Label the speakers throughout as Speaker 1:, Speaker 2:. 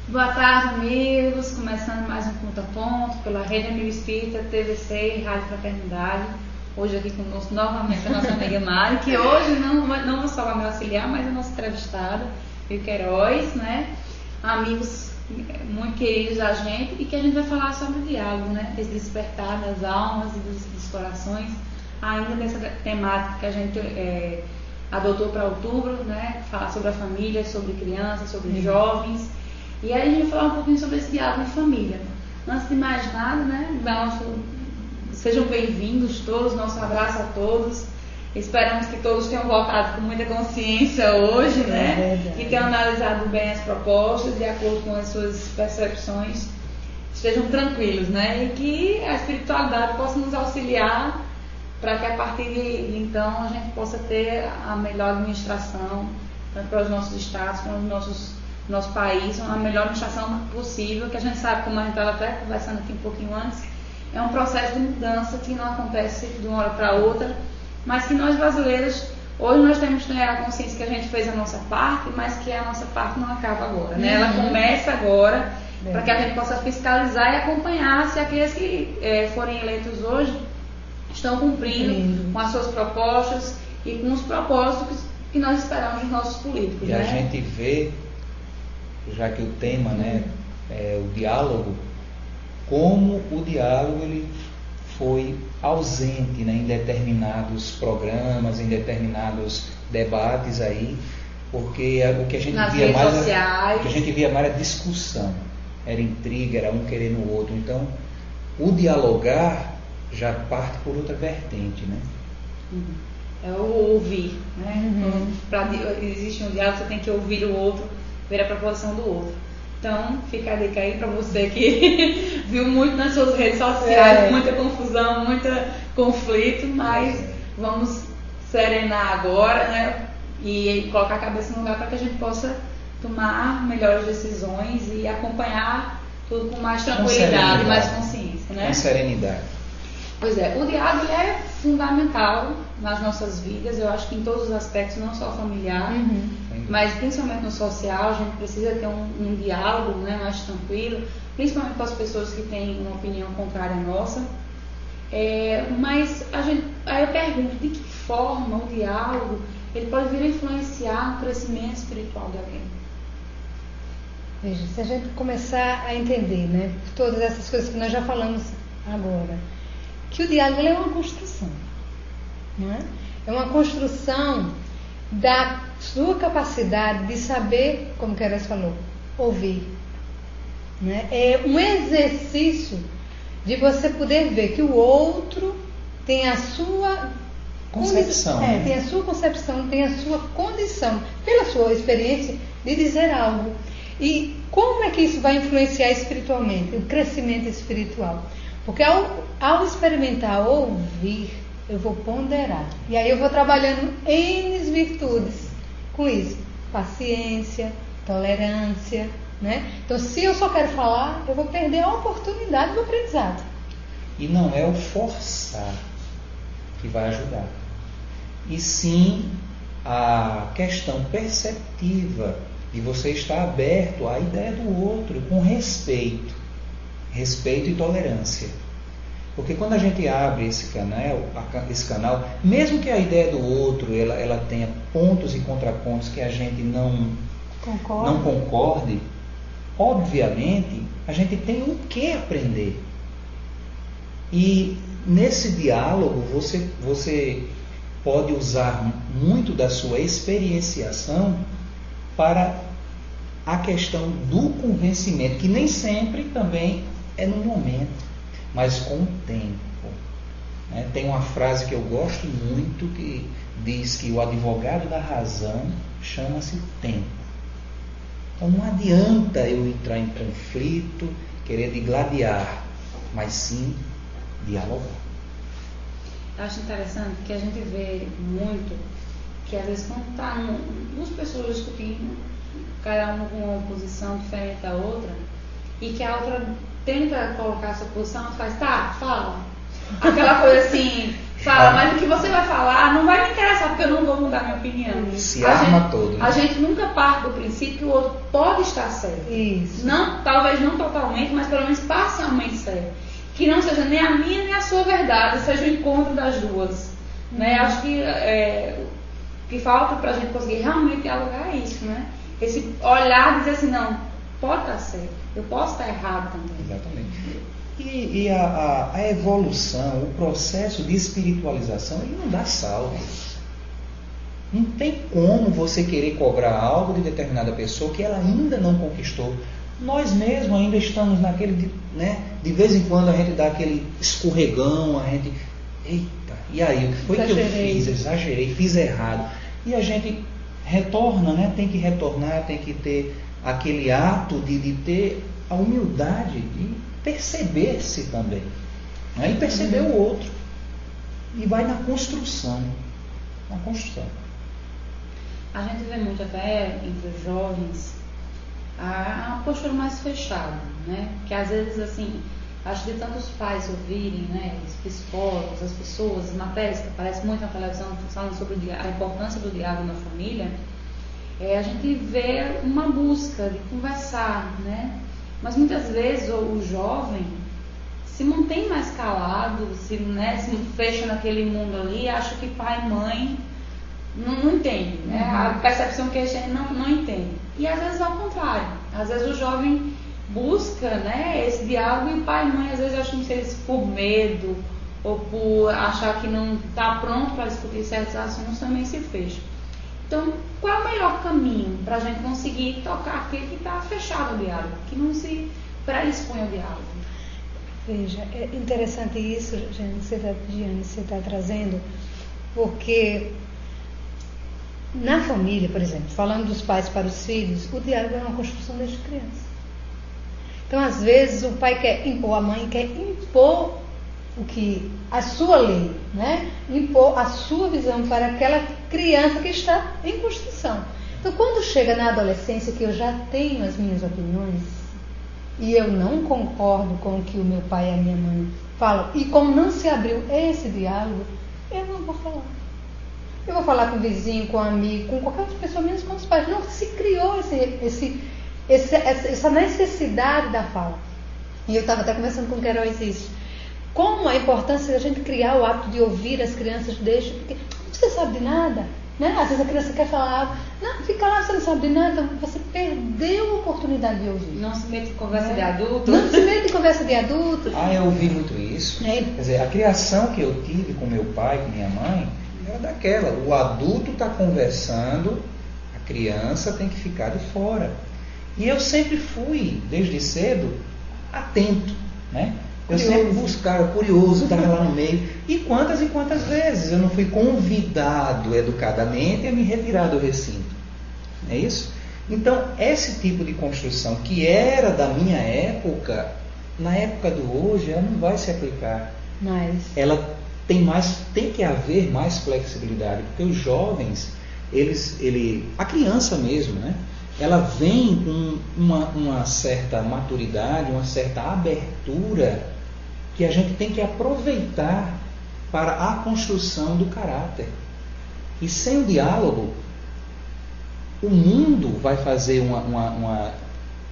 Speaker 1: Boa tarde, amigos. Começando mais um Ponto a Ponto pela Rede Amigo Espírita, TVC e Rádio Fraternidade. Hoje aqui conosco novamente a nossa amiga Mari, que hoje não só vai me auxiliar, mas a nossa entrevistada, Rio Queiroz, né? Amigos muito queridos da gente, e que a gente vai falar sobre o diálogo, né? Esse despertar das almas e dos corações, ainda nessa temática que a gente adotou para outubro, né? Falar sobre a família, sobre crianças, sobre jovens. E aí a gente vai falar um pouquinho sobre esse diálogo em família. Antes de mais nada, né? Sejam bem-vindos todos, nosso abraço a todos. Esperamos que todos tenham voltado com muita consciência hoje, né? E tenham analisado bem as propostas de acordo com as suas percepções. Estejam tranquilos, né? E que a espiritualidade possa nos auxiliar para que a partir de então a gente possa ter a melhor administração, tanto para os nossos estados como nosso país, a melhor administração possível, que a gente sabe, como a gente estava até conversando aqui um pouquinho antes, é um processo de mudança que não acontece de uma hora para outra, mas que nós brasileiros, hoje nós temos que ter a consciência que a gente fez a nossa parte, mas que a nossa parte não acaba agora, né? Ela começa agora, para que a gente possa fiscalizar e acompanhar se aqueles que forem eleitos hoje estão cumprindo com as suas propostas e com os propósitos que nós esperamos dos nossos políticos.
Speaker 2: E
Speaker 1: né?
Speaker 2: A gente vê, já que o tema, né, é o diálogo, como o diálogo ele foi ausente, né, em determinados programas, em determinados debates aí, porque o que a gente via mais sociais. O que a gente via mais era discussão, era intriga, era um querer no outro. Então, o dialogar já parte por outra vertente, né?
Speaker 1: É o ouvir, né? Para existir um diálogo, você tem que ouvir o outro, ver a proposição do outro. Então, fica a dica aí para você que viu muito nas suas redes sociais, muita confusão, muito conflito, mas vamos serenar agora, né? E colocar a cabeça no lugar para que a gente possa tomar melhores decisões e acompanhar tudo com mais tranquilidade, mais consciência, né?
Speaker 2: Com serenidade.
Speaker 1: Pois é, o diálogo é fundamental nas nossas vidas, eu acho que em todos os aspectos, não só familiar, mas principalmente no social, a gente precisa ter um diálogo, né, mais tranquilo, principalmente com as pessoas que têm uma opinião contrária à nossa. Mas aí eu pergunto, de que forma o diálogo ele pode vir a influenciar o crescimento espiritual de alguém?
Speaker 3: Veja, se a gente começar a entender, né, todas essas coisas que nós já falamos agora, que o diálogo é uma construção, não é? É uma construção da sua capacidade de saber, como Queiroz falou, ouvir, né? É um exercício de você poder ver que o outro tem a sua
Speaker 2: concepção,
Speaker 3: tem a sua concepção, tem a sua condição, pela sua experiência, de dizer algo. E como é que isso vai influenciar espiritualmente, o crescimento espiritual? Porque ao experimentar ouvir, eu vou ponderar. E aí eu vou trabalhando N virtudes com isso. Paciência, tolerância, né? Então, se eu só quero falar, eu vou perder a oportunidade do aprendizado.
Speaker 2: E não é o forçar que vai ajudar. E sim a questão perceptiva de você estar aberto à ideia do outro, com respeito e tolerância. Porque quando a gente abre esse canal, mesmo que a ideia do outro ela tenha pontos e contrapontos que a gente não concorde, obviamente a gente tem o que aprender. E nesse diálogo você pode usar muito da sua experienciação para a questão do convencimento, que nem sempre também é no momento, mas com o tempo. Né? Tem uma frase que eu gosto muito que diz que o advogado da razão chama-se tempo. Então não adianta eu entrar em conflito, querer digladiar, mas sim dialogar.
Speaker 1: Eu acho interessante que a gente vê muito que às vezes quando está duas pessoas discutindo, cada uma com uma posição diferente da outra, e que a outra tenta colocar a sua posição, faz, tá, fala. Aquela coisa assim, fala, mas o que você vai falar não vai me interessar, porque eu não vou mudar minha opinião.
Speaker 2: Se arma todo. Né?
Speaker 1: A gente nunca parte do princípio que o outro pode estar certo.
Speaker 3: Isso.
Speaker 1: Não, talvez não totalmente, mas pelo menos parcialmente certo. Que não seja nem a minha nem a sua verdade, seja o encontro das duas. Né? Acho que o que falta para a gente conseguir realmente dialogar é isso, né? Esse olhar e dizer assim, não, pode estar certo, eu posso estar errado também.
Speaker 2: Exatamente. E a evolução, o processo de espiritualização, ele não dá saltos. Não tem como você querer cobrar algo de determinada pessoa que ela ainda não conquistou. Nós mesmos ainda estamos naquele, né? De vez em quando a gente dá aquele escorregão, a gente, eita, e aí, o que foi que eu fiz? Exagerei, fiz errado. E a gente retorna, né? Tem que retornar, tem que ter aquele ato de ter a humildade de perceber-se também, né? E perceber o outro. E vai na construção. Na construção.
Speaker 1: A gente vê muito até entre os jovens a postura mais fechada, né? Que às vezes, assim, acho que de tantos pais ouvirem, né? Os psicólogos, as pessoas, as matérias que aparecem muito na televisão falando sobre a importância do diálogo na família, a gente vê uma busca de conversar, né? Mas muitas vezes o jovem se mantém mais calado, se fecha naquele mundo ali, acha que pai e mãe não entendem, né? A percepção que a gente não entende. E às vezes ao contrário, às vezes o jovem busca, né, esse diálogo e pai e mãe às vezes acham que eles por medo ou por achar que não está pronto para discutir certos assuntos também se fecham. Então, qual é o melhor caminho para a gente conseguir tocar aquele que está fechado ao diálogo, que não se predispõe ao diálogo?
Speaker 3: Veja, é interessante isso, Jane, você está trazendo, porque na família, por exemplo, falando dos pais para os filhos, o diálogo é uma construção desde criança. Então, às vezes, o pai quer impor, a mãe quer impor a sua lei, né? Impor a sua visão para aquela criança que está em construção. Então, quando chega na adolescência, que eu já tenho as minhas opiniões e eu não concordo com o que o meu pai e a minha mãe falam, e como não se abriu esse diálogo, eu não vou falar. Eu vou falar com o vizinho, com o amigo, com qualquer outra pessoa, menos com os pais. Não se criou essa necessidade da fala. E eu estava até conversando com o Queiroz isso. Como a importância da gente criar o hábito de ouvir as crianças desde porque você sabe de nada, né? Às vezes a criança quer falar algo, não, fica lá, você não sabe de nada, então você perdeu a oportunidade de ouvir.
Speaker 1: Não se mete em conversa de adulto.
Speaker 3: Não se mete em conversa de adulto.
Speaker 2: Eu ouvi muito isso. Quer dizer, a criação que eu tive com meu pai, com minha mãe, era daquela. O adulto está conversando, a criança tem que ficar de fora. E eu sempre fui, desde cedo, atento, né? Eu sempre buscava, curioso, estava lá no meio. E quantas vezes eu não fui convidado educadamente a me retirar do recinto. Não é isso? Então, esse tipo de construção que era da minha época, na época do hoje, ela não vai se aplicar. Ela tem que haver mais flexibilidade, porque os jovens, a criança mesmo, né? Ela vem com uma certa maturidade, uma certa abertura que a gente tem que aproveitar para a construção do caráter. E sem o diálogo, o mundo vai fazer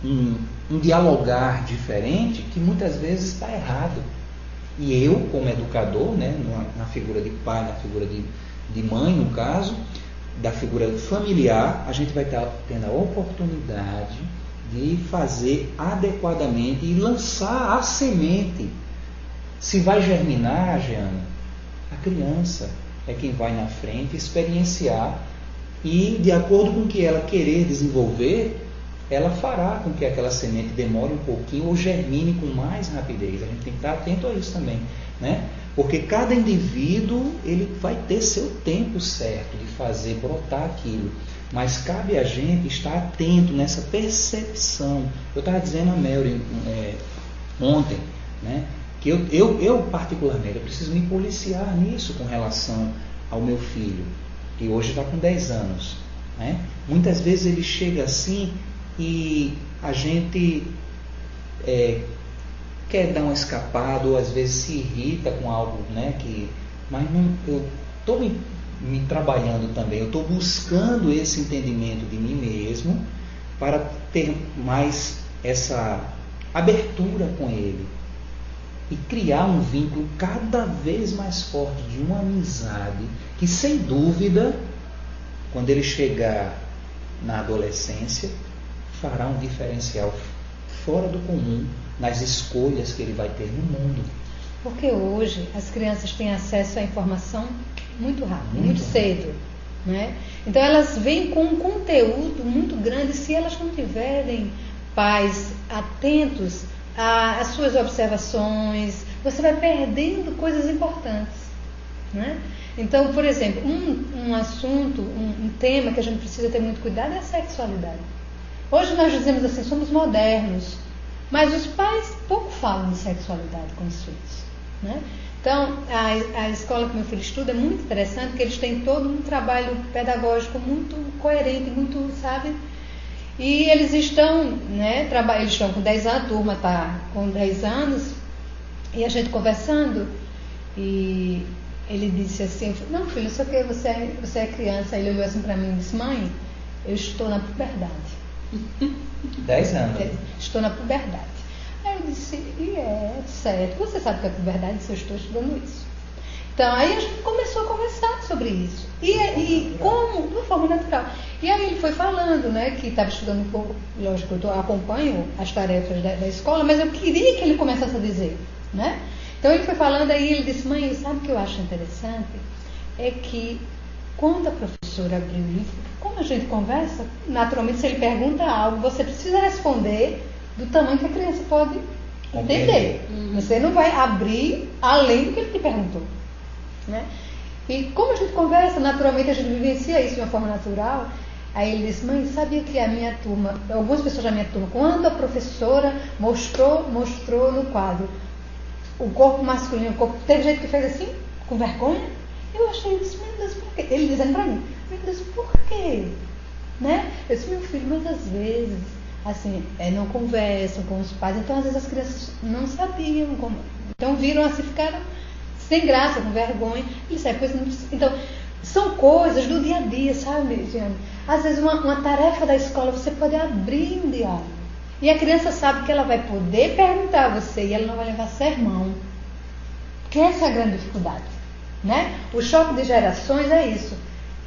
Speaker 2: um dialogar diferente que muitas vezes está errado. E eu, como educador, né, na figura de pai, na figura de mãe, no caso, da figura familiar, a gente vai estar tendo a oportunidade de fazer adequadamente e lançar a semente. Se vai germinar, Jeane, a criança é quem vai na frente experienciar e, de acordo com o que ela querer desenvolver, ela fará com que aquela semente demore um pouquinho ou germine com mais rapidez. A gente tem que estar atento a isso também, né? Porque cada indivíduo ele vai ter seu tempo certo de fazer brotar aquilo. Mas cabe a gente estar atento nessa percepção. Eu estava dizendo a Mary ontem, né? Que eu particularmente, eu preciso me policiar nisso com relação ao meu filho, que hoje está com 10 anos. Né? Muitas vezes ele chega assim e a gente quer dar uma escapada ou às vezes se irrita com algo, né, que mas eu estou me trabalhando também, eu estou buscando esse entendimento de mim mesmo para ter mais essa abertura com ele e criar um vínculo cada vez mais forte de uma amizade que, sem dúvida, quando ele chegar na adolescência, fará um diferencial fora do comum nas escolhas que ele vai ter no mundo.
Speaker 3: Porque hoje as crianças têm acesso à informação muito rápido, muito cedo, né? Então elas vêm com um conteúdo muito grande. Se elas não tiverem pais atentos às suas observações, você vai perdendo coisas importantes, né? Então, por exemplo, um assunto, um tema que a gente precisa ter muito cuidado é a sexualidade. Hoje nós dizemos assim, somos modernos, mas os pais pouco falam de sexualidade com os filhos, né? Então, a escola que meu filho estuda é muito interessante, porque eles têm todo um trabalho pedagógico muito coerente, muito, sabe? E eles estão, né, eles estão com 10 anos, a turma está com 10 anos, e a gente conversando, e ele disse assim, não filho, só que você é criança. Aí ele olhou assim para mim e disse, mãe, eu estou na puberdade.
Speaker 2: 10 anos.
Speaker 3: Estou na puberdade. Aí eu disse, certo, você sabe que é puberdade, se eu estou estudando isso. Então aí a gente começou a conversar sobre isso. E como? De uma forma natural. E aí ele foi falando, né, que estava estudando um pouco, lógico, eu acompanho as tarefas da escola, mas eu queria que ele começasse a dizer, né? Então ele foi falando, aí ele disse, mãe, sabe o que eu acho interessante? É que quando a professora abriu o livro, como a gente conversa, naturalmente se ele pergunta algo, você precisa responder do tamanho que a criança pode entender. Você não vai abrir além do que ele te perguntou, né? E como a gente conversa, naturalmente a gente vivencia isso de uma forma natural. Aí ele disse, mãe, sabia que a minha turma, algumas pessoas da minha turma, quando a professora mostrou no quadro o corpo masculino, o corpo, teve gente que fez assim, com vergonha? Eu achei isso, meu Deus, por quê? Ele dizendo pra mim, meu Deus, por quê? Né? Eu disse, meu filho, mas às vezes, assim, não conversam com os pais, então às vezes as crianças não sabiam como. Então viram assim, ficaram sem graça, com vergonha. Isso é coisa não precisa. Então, são coisas do dia a dia, sabe, Giane? Às vezes uma tarefa da escola você pode abrir um diálogo. E a criança sabe que ela vai poder perguntar a você e ela não vai levar sermão. Porque essa é a grande dificuldade, né? O choque de gerações é isso.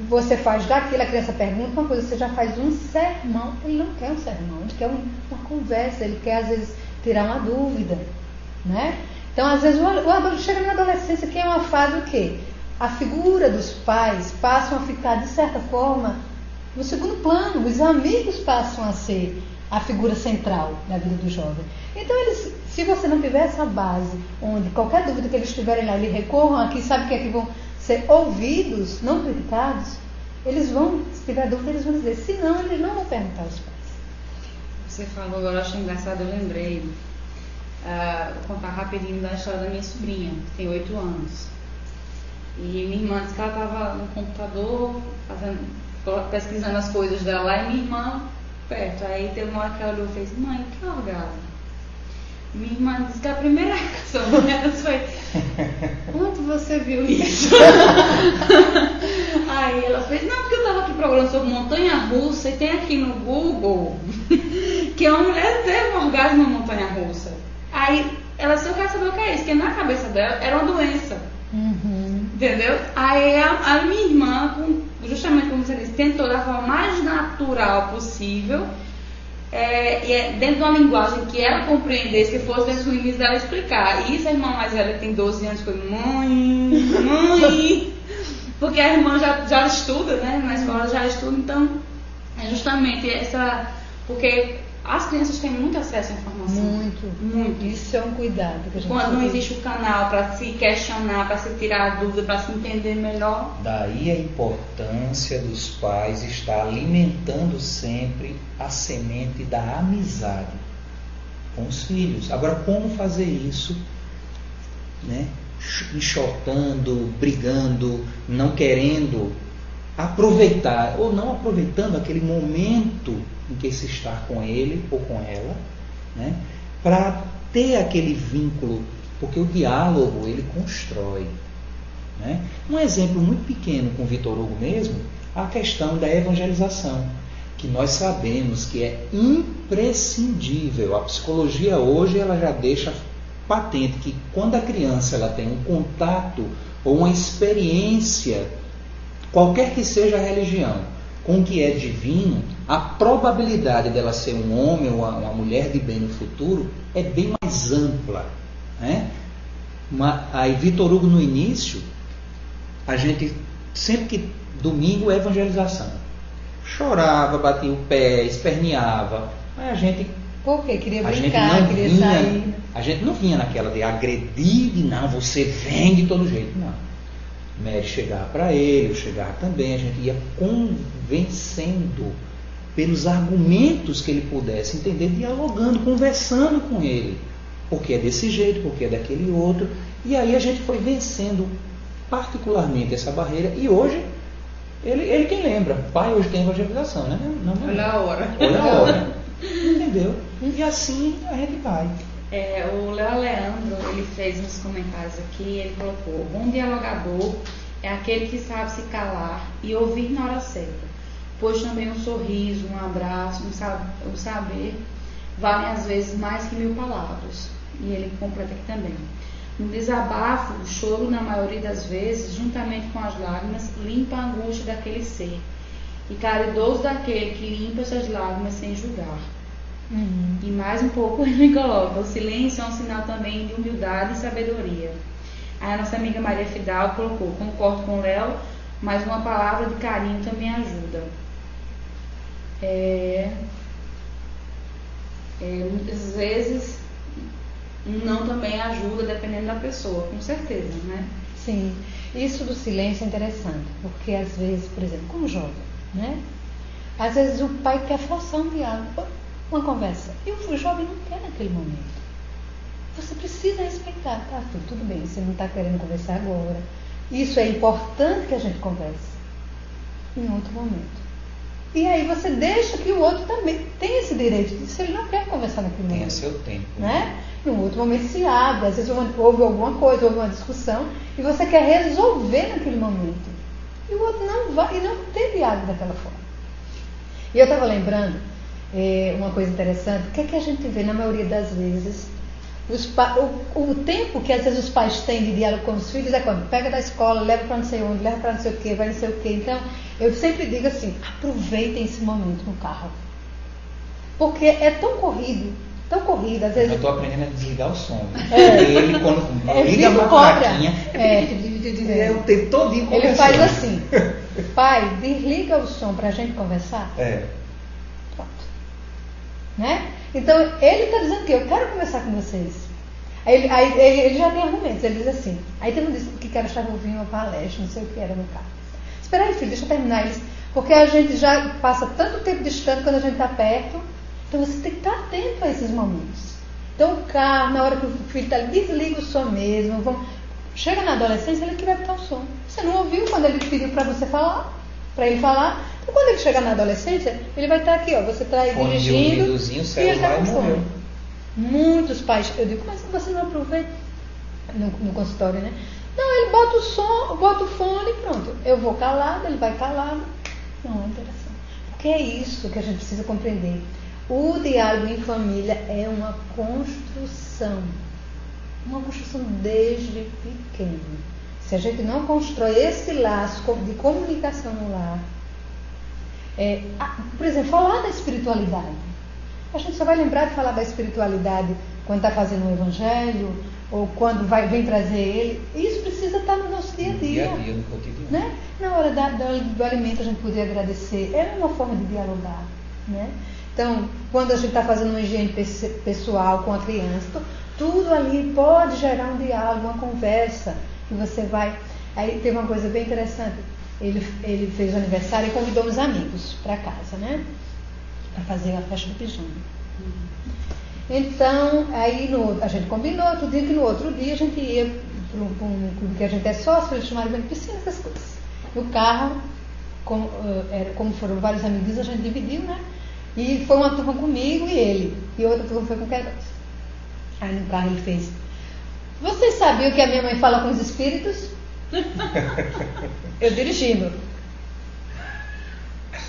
Speaker 3: Você faz daquilo, a criança pergunta uma coisa, você já faz um sermão. Ele não quer um sermão, ele quer uma conversa, ele quer às vezes tirar uma dúvida, né? Então às vezes o adulto chega na adolescência, que é uma fase o quê? A figura dos pais passam a ficar de certa forma no segundo plano, os amigos passam a ser a figura central da vida do jovem. Então eles, se você não tiver essa base, onde qualquer dúvida que eles tiverem lá, eles recorram aqui, sabe que aqui vão ser ouvidos, não criticados, eles vão, se tiver dúvida, eles vão dizer, senão eles não vão perguntar aos pais.
Speaker 1: Você falou, agora eu achei engraçado, eu lembrei, vou contar rapidinho da história da minha sobrinha, que tem 8 anos. E minha irmã disse que ela estava no computador, pesquisando as coisas dela lá, e minha irmã perto. Aí teve uma hora que ela olhou e fez, mãe, o que é orgasmo? Minha irmã disse que a primeira reação dela foi, onde você viu isso? Aí ela fez, não, porque eu estava aqui procurando sobre montanha-russa e tem aqui no Google que uma mulher teve um orgasmo na montanha-russa. Aí ela só quer saber o que é isso, porque na cabeça dela era uma doença. Entendeu? Aí a minha irmã, justamente como você disse, tentou da forma mais natural possível, e dentro de uma linguagem que ela compreendesse, que fosse dentro do limite dela explicar. E isso a irmã mais velha, que tem 12 anos, foi mãe, porque a irmã já estuda, né? Na escola já estuda, então é justamente essa, porque as crianças têm muito acesso à informação. Muito.
Speaker 3: Isso é um cuidado que a gente
Speaker 1: quando não existe o canal para se questionar, para se tirar a dúvida, para se entender melhor.
Speaker 2: Daí a importância dos pais estar alimentando sempre a semente da amizade com os filhos. Agora, como fazer isso, né? Enxotando, brigando, não querendo aproveitar ou não aproveitando aquele momento em que se está com ele ou com ela, né, para ter aquele vínculo, porque o diálogo ele constrói. né? Um exemplo muito pequeno com Vitor Hugo mesmo, a questão da evangelização, que nós sabemos que é imprescindível. A psicologia hoje ela já deixa patente que quando a criança ela tem um contato ou uma experiência, qualquer que seja a religião, com o que é divino, a probabilidade dela ser um homem ou uma mulher de bem no futuro é bem mais ampla, né? Aí Vitor Hugo no início, a gente sempre que domingo é evangelização, chorava, batia o pé, esperneava, mas a gente
Speaker 3: por quê? Queria brincar, queria sair.
Speaker 2: A gente não vinha naquela de agredir, de não, você vem de todo jeito, não. Mary chegava para ele, eu chegava também, a gente ia convencendo pelos argumentos que ele pudesse entender, dialogando, conversando com ele. Porque é desse jeito, porque é daquele outro. E aí a gente foi vencendo particularmente essa barreira. E hoje, ele quem lembra, pai hoje tem evangelização, né? Não,
Speaker 1: olha a hora.
Speaker 2: Olha a hora. Entendeu? E assim a gente vai.
Speaker 1: O Léo Leandro, ele fez uns comentários aqui, ele colocou: o bom dialogador é aquele que sabe se calar e ouvir na hora certa, pois também um sorriso, um abraço, um saber valem às vezes mais que 1000 palavras. E ele completa aqui também: no desabafo, o choro, na maioria das vezes, juntamente com as lágrimas, limpa a angústia daquele ser, e caridoso daquele que limpa essas lágrimas sem julgar. E mais um pouco ele coloca: o silêncio é um sinal também de humildade e sabedoria. Aí a nossa amiga Maria Fidal colocou: concordo com o Léo, mas uma palavra de carinho também ajuda. Muitas vezes um não também ajuda, dependendo da pessoa, com certeza, né?
Speaker 3: Sim, isso do silêncio é interessante, porque às vezes, por exemplo, como jovem, né? Às vezes o pai quer forçar um diálogo, uma conversa, e o jovem não quer naquele momento. Você precisa respeitar, tá? Tudo bem, você não está querendo conversar agora. Isso é importante que a gente converse em outro momento. E aí você deixa que o outro também tem esse direito, se ele não quer conversar naquele momento.
Speaker 2: Tenha seu tempo.
Speaker 3: Né? Em um outro momento se abre, às vezes houve alguma coisa, houve uma discussão, e você quer resolver naquele momento. E o outro não vai, e não tem diálogo daquela forma. E eu estava lembrando uma coisa interessante, o que é que a gente vê na maioria das vezes, o tempo que às vezes os pais têm de diálogo com os filhos é quando pega da escola, leva para não sei onde, leva para não sei o que, vai não sei o que. Então, eu sempre digo assim, aproveitem esse momento no carro. Porque é tão corrido, às vezes...
Speaker 2: Eu estou aprendendo a desligar o som. Ele, quando liga a matraquinha, é o tempo todinho conversando.
Speaker 3: Ele faz assim: pai, desliga o som para a gente conversar. Pronto. Né? Então, ele está dizendo que eu quero conversar com vocês. Aí ele já tem argumentos. Ele diz assim: aí tem um diz que quero estar ouvindo uma palestra, não sei o que era no carro. Espera aí, filho, deixa eu terminar isso. Porque a gente já passa tanto tempo distante quando a gente está perto. Então você tem que estar atento a esses momentos. Então o carro, na hora que o filho está ali, desliga o som mesmo. Chega na adolescência, ele que vai botar o som. Você não ouviu quando ele pediu para você falar, para ele falar. Então quando ele chegar na adolescência, ele vai estar aqui, ó. Você está aí dirigindo e ele está com fome. Muitos pais, eu digo, mas você não aproveita no consultório, né? Não, ele bota o som, bota o fone e pronto. Eu vou calado, ele vai calado. Não, é interessante. Porque é isso que a gente precisa compreender. O diálogo em família é uma construção desde pequeno. Se a gente não constrói esse laço de comunicação no lar, por exemplo, falar da espiritualidade. A gente só vai lembrar de falar da espiritualidade quando está fazendo um evangelho ou quando vem trazer ele. Isso precisa estar no nosso dia a dia.
Speaker 2: No cotidiano.
Speaker 3: Né? Na hora do alimento a gente poder agradecer. É uma forma de dialogar. Né? Então, quando a gente está fazendo uma higiene pessoal com a criança, tudo ali pode gerar um diálogo, uma conversa. E você vai... Aí teve uma coisa bem interessante. Ele fez o aniversário e convidou uns amigos para casa, né? Para fazer a festa do pijama. Então, aí a gente combinou outro dia que no outro dia a gente ia para um clube que a gente é sócio, eles chamaram de piscina, essas coisas. No carro, como foram vários amigos, a gente dividiu, né? E foi uma turma comigo e ele. E outra turma foi com o Queiroz. Aí no carro ele fez: vocês sabiam que a minha mãe fala com os espíritos? Eu dirigindo.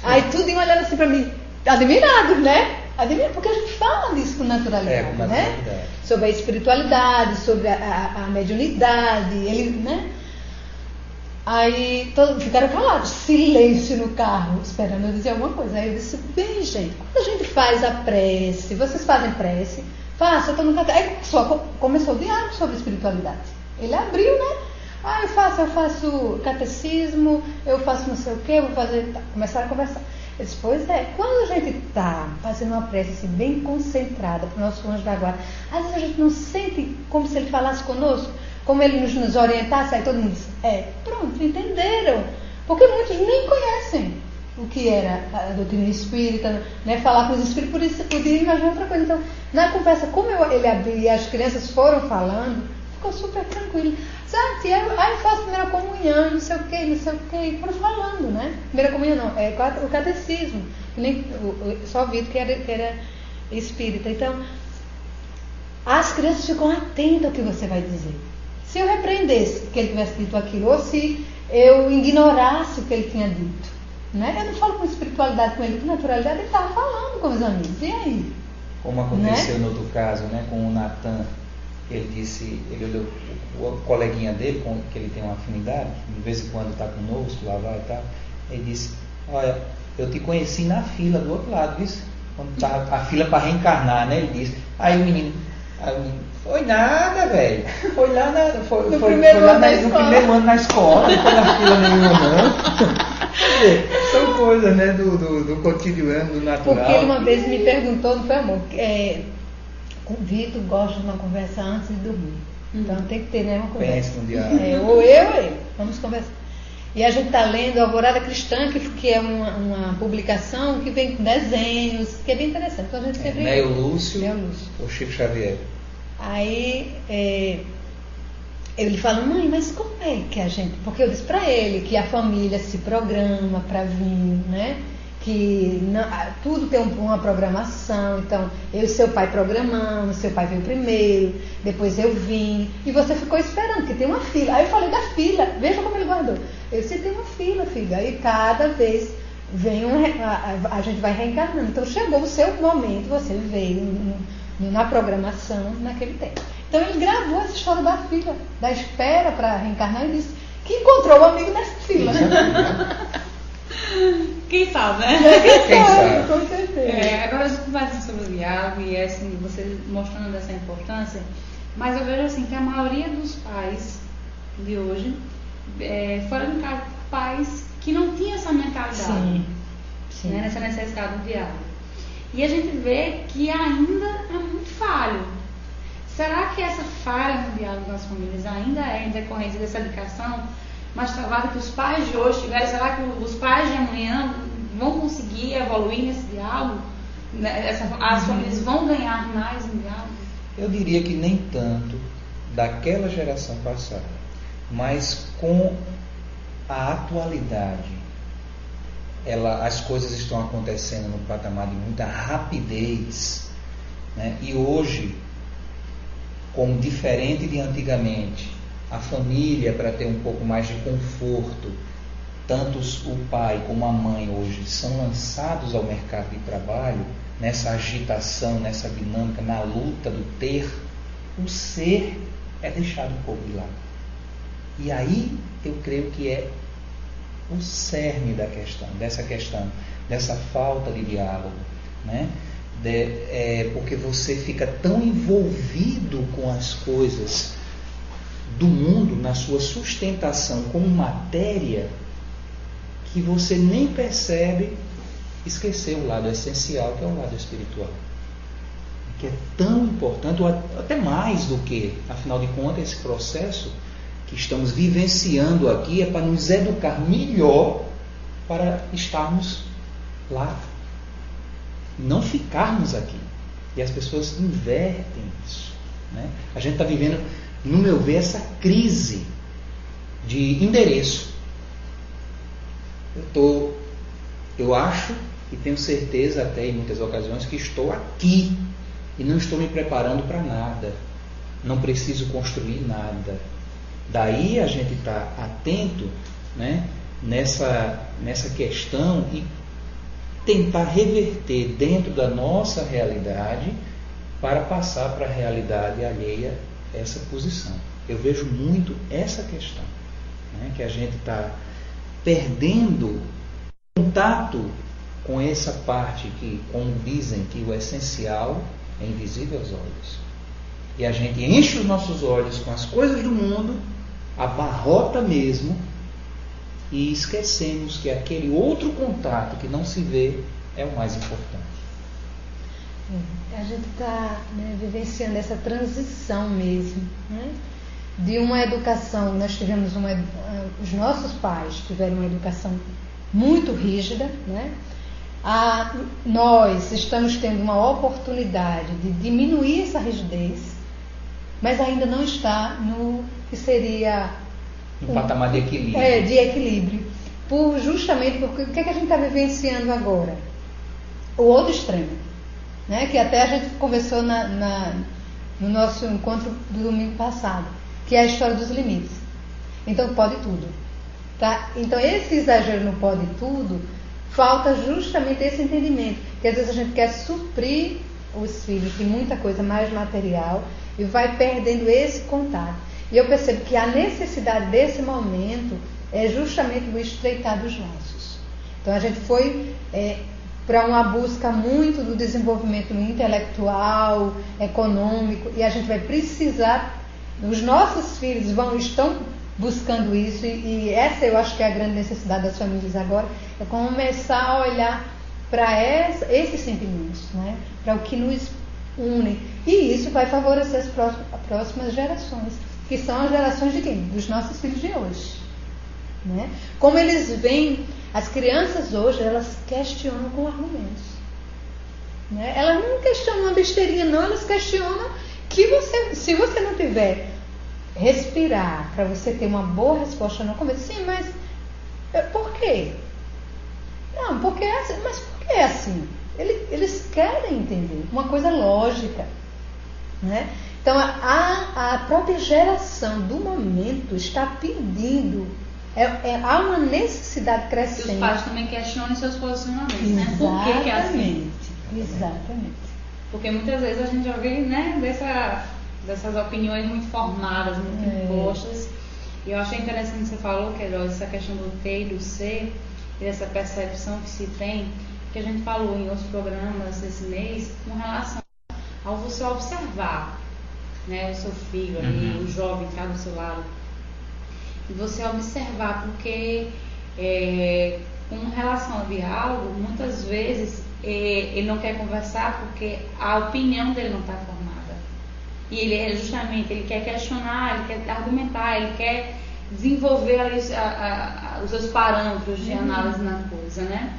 Speaker 3: Aí tudo olhando assim pra mim, admirado, né? Admirado, porque a gente fala disso com naturalidade,
Speaker 2: com naturalidade.
Speaker 3: né? Sobre a espiritualidade, sobre a mediunidade, ele, né? Aí todos ficaram calados, silêncio no carro, esperando eu dizer alguma coisa. Aí eu disse, bem, gente, quando a gente faz a prece, vocês fazem prece, faça, eu tô no canto. Aí começou o diálogo sobre espiritualidade. Ele abriu, né? Ah, eu faço catecismo, eu faço não sei o quê, vou fazer. Começaram a conversar. Eu disse, pois é, quando a gente está fazendo uma prece assim, bem concentrada para o nosso anjo da guarda, às vezes a gente não sente como se ele falasse conosco, como ele nos orientasse, aí todo mundo diz, pronto, entenderam. Porque muitos nem conhecem o que era a doutrina espírita, né? Falar com os espíritos, por isso podia imaginar outra coisa. Então, na conversa, como ele abriu e as crianças foram falando, ficou super tranquilo. Sabe, aí eu faço primeira comunhão, não sei o que, e foram falando, né? Primeira comunhão não, é o catecismo, que nem, só vi que era espírita. Então, as crianças ficam atentas ao que você vai dizer. Se eu repreendesse que ele tivesse dito aquilo, ou se eu ignorasse o que ele tinha dito, né? Eu não falo com espiritualidade com ele, com naturalidade, ele estava falando com os amigos, e aí?
Speaker 2: Como aconteceu, né? No outro caso, né, com o Natan, ele disse, ele olhou o coleguinha dele, com que ele tem uma afinidade, de vez em quando está conosco, lá vai e tal, ele disse, olha, eu te conheci na fila do outro lado, viu? Quando tá a fila para reencarnar, né? Ele disse, aí o menino, foi nada, velho. Foi lá no primeiro ano na escola, não foi na fila nenhuma, não. São coisas, né, do cotidiano, do natural.
Speaker 3: Porque ele uma vez me perguntou, não foi, amor? O Vitor gosta de uma conversa antes de dormir. Então tem que ter, né, uma conversa.
Speaker 2: Pensa no diálogo.
Speaker 3: Ou eu ou ele. Vamos conversar. E a gente está lendo Alvorada Cristã, que é uma publicação que vem com desenhos, que é bem interessante. Então a gente sempre...
Speaker 2: Neo Lúcio ou Chico Xavier.
Speaker 3: Aí ele fala, mãe, mas como é que a gente... Porque eu disse para ele que a família se programa para vir, né? Que tudo tem uma programação. Então, eu e seu pai programamos, seu pai veio primeiro, depois eu vim, e você ficou esperando, porque tem uma fila. Aí eu falei da fila, veja como ele guardou. Eu disse, tem uma fila, filha, aí cada vez vem a gente vai reencarnando. Então chegou o seu momento, você veio na programação naquele tempo. Então ele gravou essa história da fila, da espera para reencarnar, e disse que encontrou um amigo nessa fila.
Speaker 1: Quem sabe, né?
Speaker 3: Quem sabe, com certeza.
Speaker 1: Agora a gente conversa sobre o diálogo e assim, você mostrando essa importância, mas eu vejo assim que a maioria dos pais de hoje foram educados por pais que não tinham essa mentalidade,
Speaker 3: sim.
Speaker 1: Né, nessa necessidade do diálogo. E a gente vê que ainda é muito falho. Será que essa falha no diálogo nas famílias ainda é em decorrência dessa educação mais travada que os pais de hoje tiveram? Será que os pais de amanhã vão conseguir evoluir nesse diálogo? As famílias vão ganhar mais em diálogo?
Speaker 2: Eu diria que nem tanto daquela geração passada, mas com a atualidade, as coisas estão acontecendo num patamar de muita rapidez, né? E hoje, como diferente de antigamente, a família, para ter um pouco mais de conforto, tanto o pai como a mãe hoje são lançados ao mercado de trabalho, nessa agitação, nessa dinâmica, na luta do ter, o ser é deixado um pouco de lado. E aí eu creio que é o cerne dessa falta de diálogo, né? Porque você fica tão envolvido com as coisas do mundo, na sua sustentação como matéria, que você nem percebe esquecer o lado essencial, que é o lado espiritual, que é tão importante, ou até mais do que, afinal de contas, esse processo que estamos vivenciando aqui é para nos educar melhor para estarmos lá, não ficarmos aqui. E as pessoas invertem isso, né? A gente está vivendo, no meu ver, essa crise de endereço. Eu acho e tenho certeza até em muitas ocasiões que estou aqui e não estou me preparando para nada. Não preciso construir nada. Daí a gente está atento, né, nessa questão e tentar reverter dentro da nossa realidade para passar para a realidade alheia essa posição. Eu vejo muito essa questão, né, que a gente está perdendo contato com essa parte que, como dizem, que o essencial é invisível aos olhos. E a gente enche os nossos olhos com as coisas do mundo, abarrota mesmo, e esquecemos que aquele outro contato que não se vê é o mais importante.
Speaker 3: A gente está, né, vivenciando essa transição mesmo, né, de uma educação. Nós tivemos os nossos pais tiveram uma educação muito rígida, né? Nós estamos tendo uma oportunidade de diminuir essa rigidez, mas ainda não está no que seria
Speaker 2: um patamar de equilíbrio.
Speaker 3: De equilíbrio. Justamente porque o que é que a gente está vivenciando agora? O outro extremo, né? Que até a gente conversou no nosso encontro do domingo passado, que é a história dos limites. Então pode tudo. Tá? Então esse exagero no pode tudo, falta justamente esse entendimento, que às vezes a gente quer suprir os filhos de muita coisa mais material e vai perdendo esse contato. E eu percebo que a necessidade desse momento é justamente o estreitar dos laços. Então a gente foi para uma busca muito do desenvolvimento intelectual, econômico, e a gente vai precisar, os nossos filhos estão buscando isso, e essa eu acho que é a grande necessidade das famílias agora, é começar a olhar para esses sentimentos, né? Para o que nos une. E isso vai favorecer as próximas gerações, que são as gerações de quem? Dos nossos filhos de hoje. Né? Como eles veem, as crianças hoje, elas questionam com argumentos. Né? Elas não questionam uma besteirinha, não, elas questionam que se você não tiver respirar para você ter uma boa resposta no começo, sim, mas por quê? Não, porque é assim. Mas por que é assim? Eles querem entender uma coisa lógica, né? Então a própria geração do momento está pedindo, há uma necessidade crescente.
Speaker 1: Que os pais também questionem seus posicionamentos, né? Por que é assim?
Speaker 3: Exatamente.
Speaker 1: Porque muitas vezes a gente já vê, né, dessas opiniões muito formadas, muito impostas. E eu achei interessante que você falou, Queiroz, essa questão do ter e do ser, e dessa percepção que se tem, que a gente falou em outros programas esse mês, com relação ao você observar, né, o seu filho ali, o jovem que está do seu lado. E você observar, porque com relação ao diálogo, muitas vezes ele não quer conversar porque a opinião dele não está formada. E ele quer questionar, ele quer argumentar, ele quer desenvolver ali os seus parâmetros de análise na coisa, né?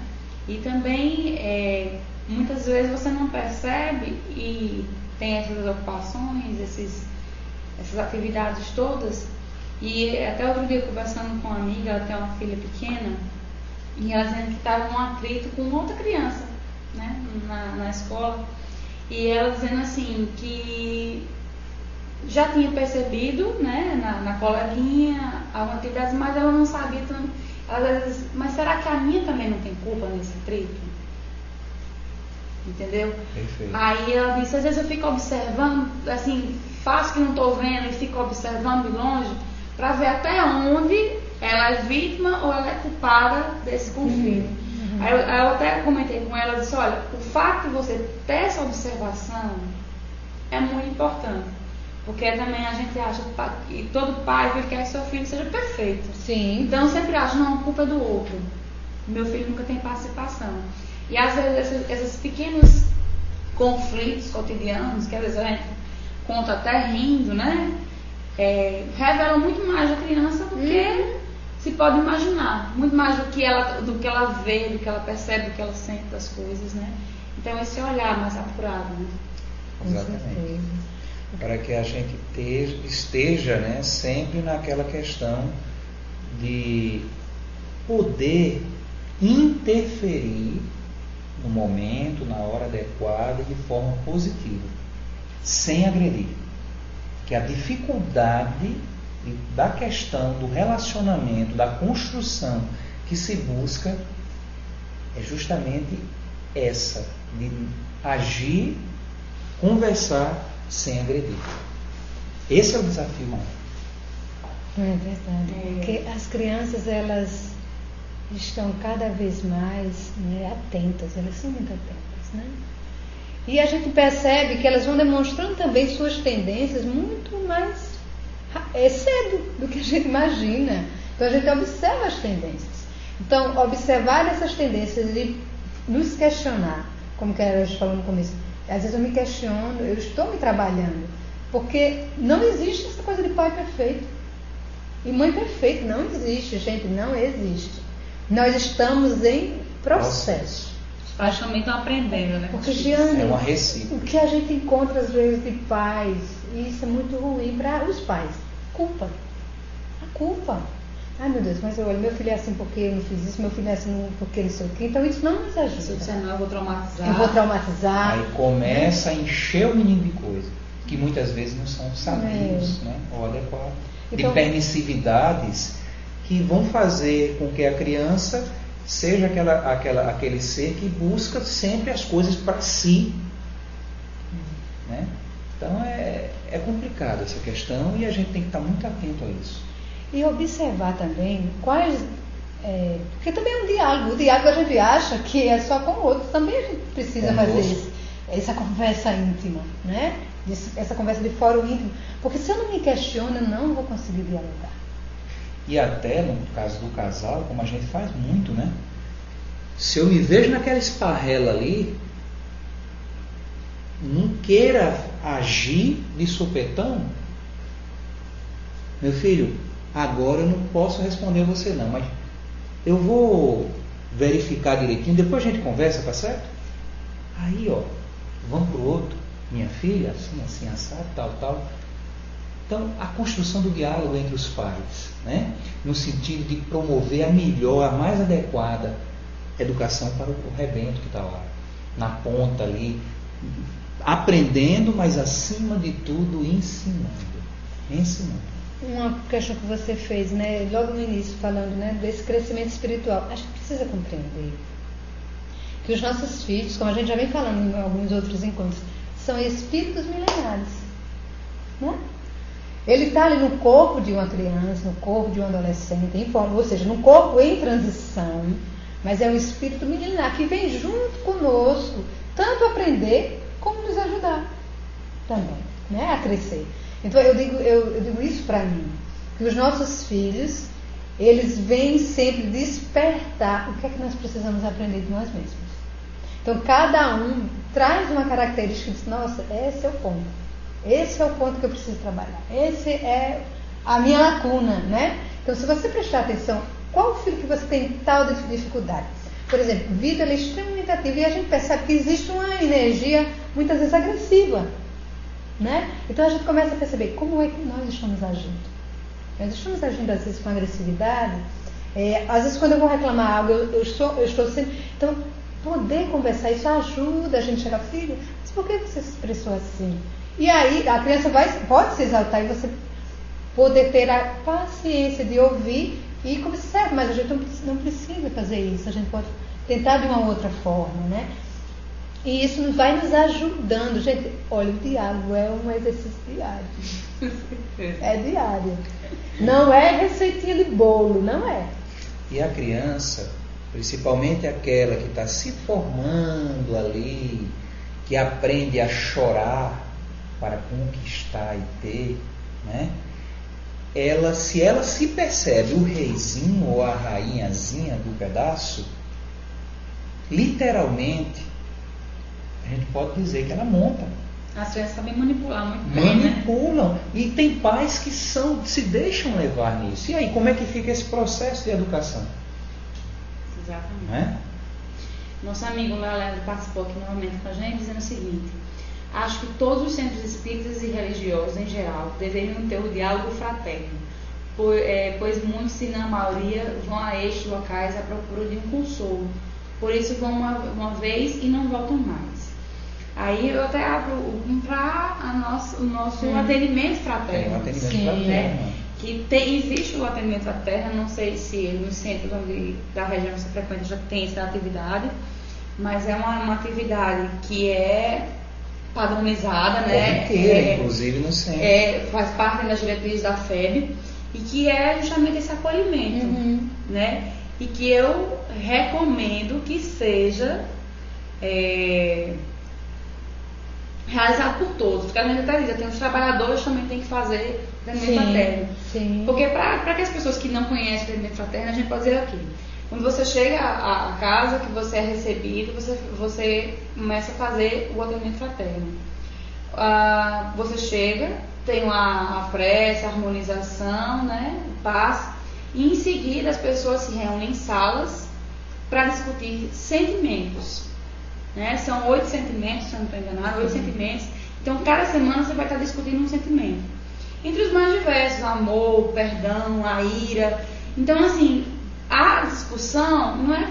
Speaker 1: E também, muitas vezes você não percebe e tem essas ocupações, essas atividades todas. E até outro dia, conversando com uma amiga, ela tem uma filha pequena, e ela dizendo que estava num atrito com outra criança, né, na escola. E ela dizendo assim, que já tinha percebido, né, na coleguinha, algumas atividades, mas ela não sabia. Ela disse, mas será que a minha também não tem culpa nesse atrito? Entendeu?
Speaker 2: Perfeito.
Speaker 1: Aí ela disse, às vezes eu fico observando, assim, faço que não estou vendo e fico observando de longe, para ver até onde ela é vítima ou ela é culpada desse conflito. Aí eu até comentei com ela, disse, olha, o fato de você ter essa observação é muito importante, porque também a gente acha que todo pai quer que seu filho seja perfeito.
Speaker 3: Sim.
Speaker 1: Então eu sempre acho, não, a culpa é do outro, meu filho nunca tem participação. E às vezes esses pequenos conflitos cotidianos, que às vezes a gente conta até rindo, né, revelam muito mais da criança do que se pode imaginar, muito mais do que ela vê, do que ela percebe, do que ela sente das coisas, né? Então esse olhar mais apurado, né?
Speaker 2: Exatamente. Para que a gente esteja, né, sempre naquela questão de poder interferir no momento, na hora adequada e de forma positiva, sem agredir. Que a dificuldade e da questão do relacionamento, da construção que se busca, é justamente essa, de agir, conversar sem agredir. Esse é o desafio maior.
Speaker 3: É verdade. Porque as crianças, elas estão cada vez mais, né, atentas, elas são muito atentas, né? E a gente percebe que elas vão demonstrando também suas tendências muito mais cedo do que a gente imagina. Então a gente observa as tendências. Então, observar essas tendências e nos questionar, como que a gente falou no começo, às vezes eu me questiono, eu estou me trabalhando, porque não existe essa coisa de pai perfeito e mãe perfeita, não existe, gente, não existe. Nós estamos em processo.
Speaker 1: Os pais também estão aprendendo, né?
Speaker 3: Porque, Giane,
Speaker 2: é uma recíproca.
Speaker 3: O que a gente encontra às vezes de pais, e isso é muito ruim para os pais, culpa. A culpa. Ai, meu Deus, mas olha, meu filho é assim porque eu não fiz isso, meu filho é assim porque ele sei o quê. Então isso não nos ajuda.
Speaker 1: Se eu disser não, eu vou traumatizar.
Speaker 3: Eu vou traumatizar.
Speaker 2: Aí começa a encher o menino de coisa, que muitas vezes não são sabios, né, ou adequados.
Speaker 3: Então,
Speaker 2: de permissividades que vão fazer com que a criança seja aquele ser que busca sempre as coisas para si. Né? Então é complicado essa questão e a gente tem que estar muito atento a isso.
Speaker 3: E observar também quais... porque também é um diálogo. O diálogo a gente acha que é só com o outro. Também a gente precisa fazer essa conversa íntima, né? Essa conversa de fórum íntimo. Porque se eu não me questiono, eu não vou conseguir dialogar.
Speaker 2: E até no caso do casal, como a gente faz muito, né? Se eu me vejo naquela esparrela ali, não queira agir de supetão, meu filho, agora eu não posso responder a você não, mas eu vou verificar direitinho, depois a gente conversa, tá certo? Aí, ó, vamos pro outro, minha filha, assim, assim, assado, tal, tal. Então, a construção do diálogo entre os pais, né? No sentido de promover a melhor, a mais adequada educação para o rebento que está lá, na ponta ali, aprendendo, mas acima de tudo ensinando.
Speaker 3: Uma questão que você fez, né, logo no início, falando, né, desse crescimento espiritual, a gente precisa compreender que os nossos filhos, como a gente já vem falando em alguns outros encontros, são espíritos milenares, né? Ele está ali no corpo de uma criança, no corpo de um adolescente, ou seja, no corpo em transição, mas é um espírito milenar que vem junto conosco, tanto aprender como nos ajudar também, né, a crescer. Então eu digo isso para mim, que os nossos filhos, eles vêm sempre despertar o que é que nós precisamos aprender de nós mesmos. Então cada um traz uma característica e diz, nossa, esse é o ponto. Esse é o ponto que eu preciso trabalhar. Esse é a minha lacuna, né? Então, se você prestar atenção, qual o filho que você tem tal dificuldade? Por exemplo, Vitor, ele é extremamente ativo e a gente percebe que existe uma energia muitas vezes agressiva, né? Então, a gente começa a perceber como é que nós estamos agindo. Nós estamos agindo, às vezes, com agressividade. Às vezes, quando eu vou reclamar algo, eu estou sempre... Então, poder conversar, isso ajuda a gente a chegar, filho, mas por que você se expressou assim? E aí a criança pode se exaltar e você poder ter a paciência de ouvir e começar, mas a gente não precisa fazer isso, a gente pode tentar de uma outra forma, né? E isso vai nos ajudando. Gente, olha, o diálogo é um exercício diário. É diário. Não é receitinha de bolo, não é.
Speaker 2: E a criança, principalmente aquela que está se formando ali, que aprende a chorar para conquistar e ter, né? Se ela se percebe o reizinho ou a rainhazinha do pedaço, literalmente, a gente pode dizer que ela monta.
Speaker 1: As crianças sabem manipular muito bem,
Speaker 2: Manipulam. Né? E tem pais que se deixam levar nisso. E aí, como é que fica esse processo de educação?
Speaker 1: Exatamente.
Speaker 2: Né?
Speaker 1: Nosso amigo Leandro participou aqui novamente com a gente, dizendo o seguinte: acho que todos os centros espíritas e religiosos, em geral, deveriam ter o diálogo fraterno, pois muitos, se não a maioria, vão a estes locais à procura de um consolo. Por isso vão uma vez e não voltam mais. Aí eu até abro para o nosso atendimento fraterno.
Speaker 2: Atendimento fraterno.
Speaker 1: Né? que existe o atendimento fraterno, não sei se nos centros da região você frequenta já tem essa atividade, mas é uma atividade que é padronizada, né?
Speaker 2: Inclusive no centro.
Speaker 1: Faz parte das diretrizes da FEB e que é justamente esse acolhimento, né? E que eu recomendo que seja realizado por todos, porque a gente até diz, tem os trabalhadores também tem que fazer atendimento fraterno.
Speaker 3: Sim.
Speaker 1: Porque para que as pessoas que não conhecem o atendimento fraterno, a gente pode dizer aqui, quando você chega à casa, que você é recebido, você começa a fazer o atendimento fraterno. Você chega, tem a prece, a harmonização, né, o passe, e em seguida as pessoas se reúnem em salas para discutir sentimentos. Né? São 8 sentimentos, se eu não estou enganada, 8 sentimentos. Então, cada semana você vai estar discutindo um sentimento. Entre os mais diversos, amor, perdão, a ira. Então, assim, a discussão não é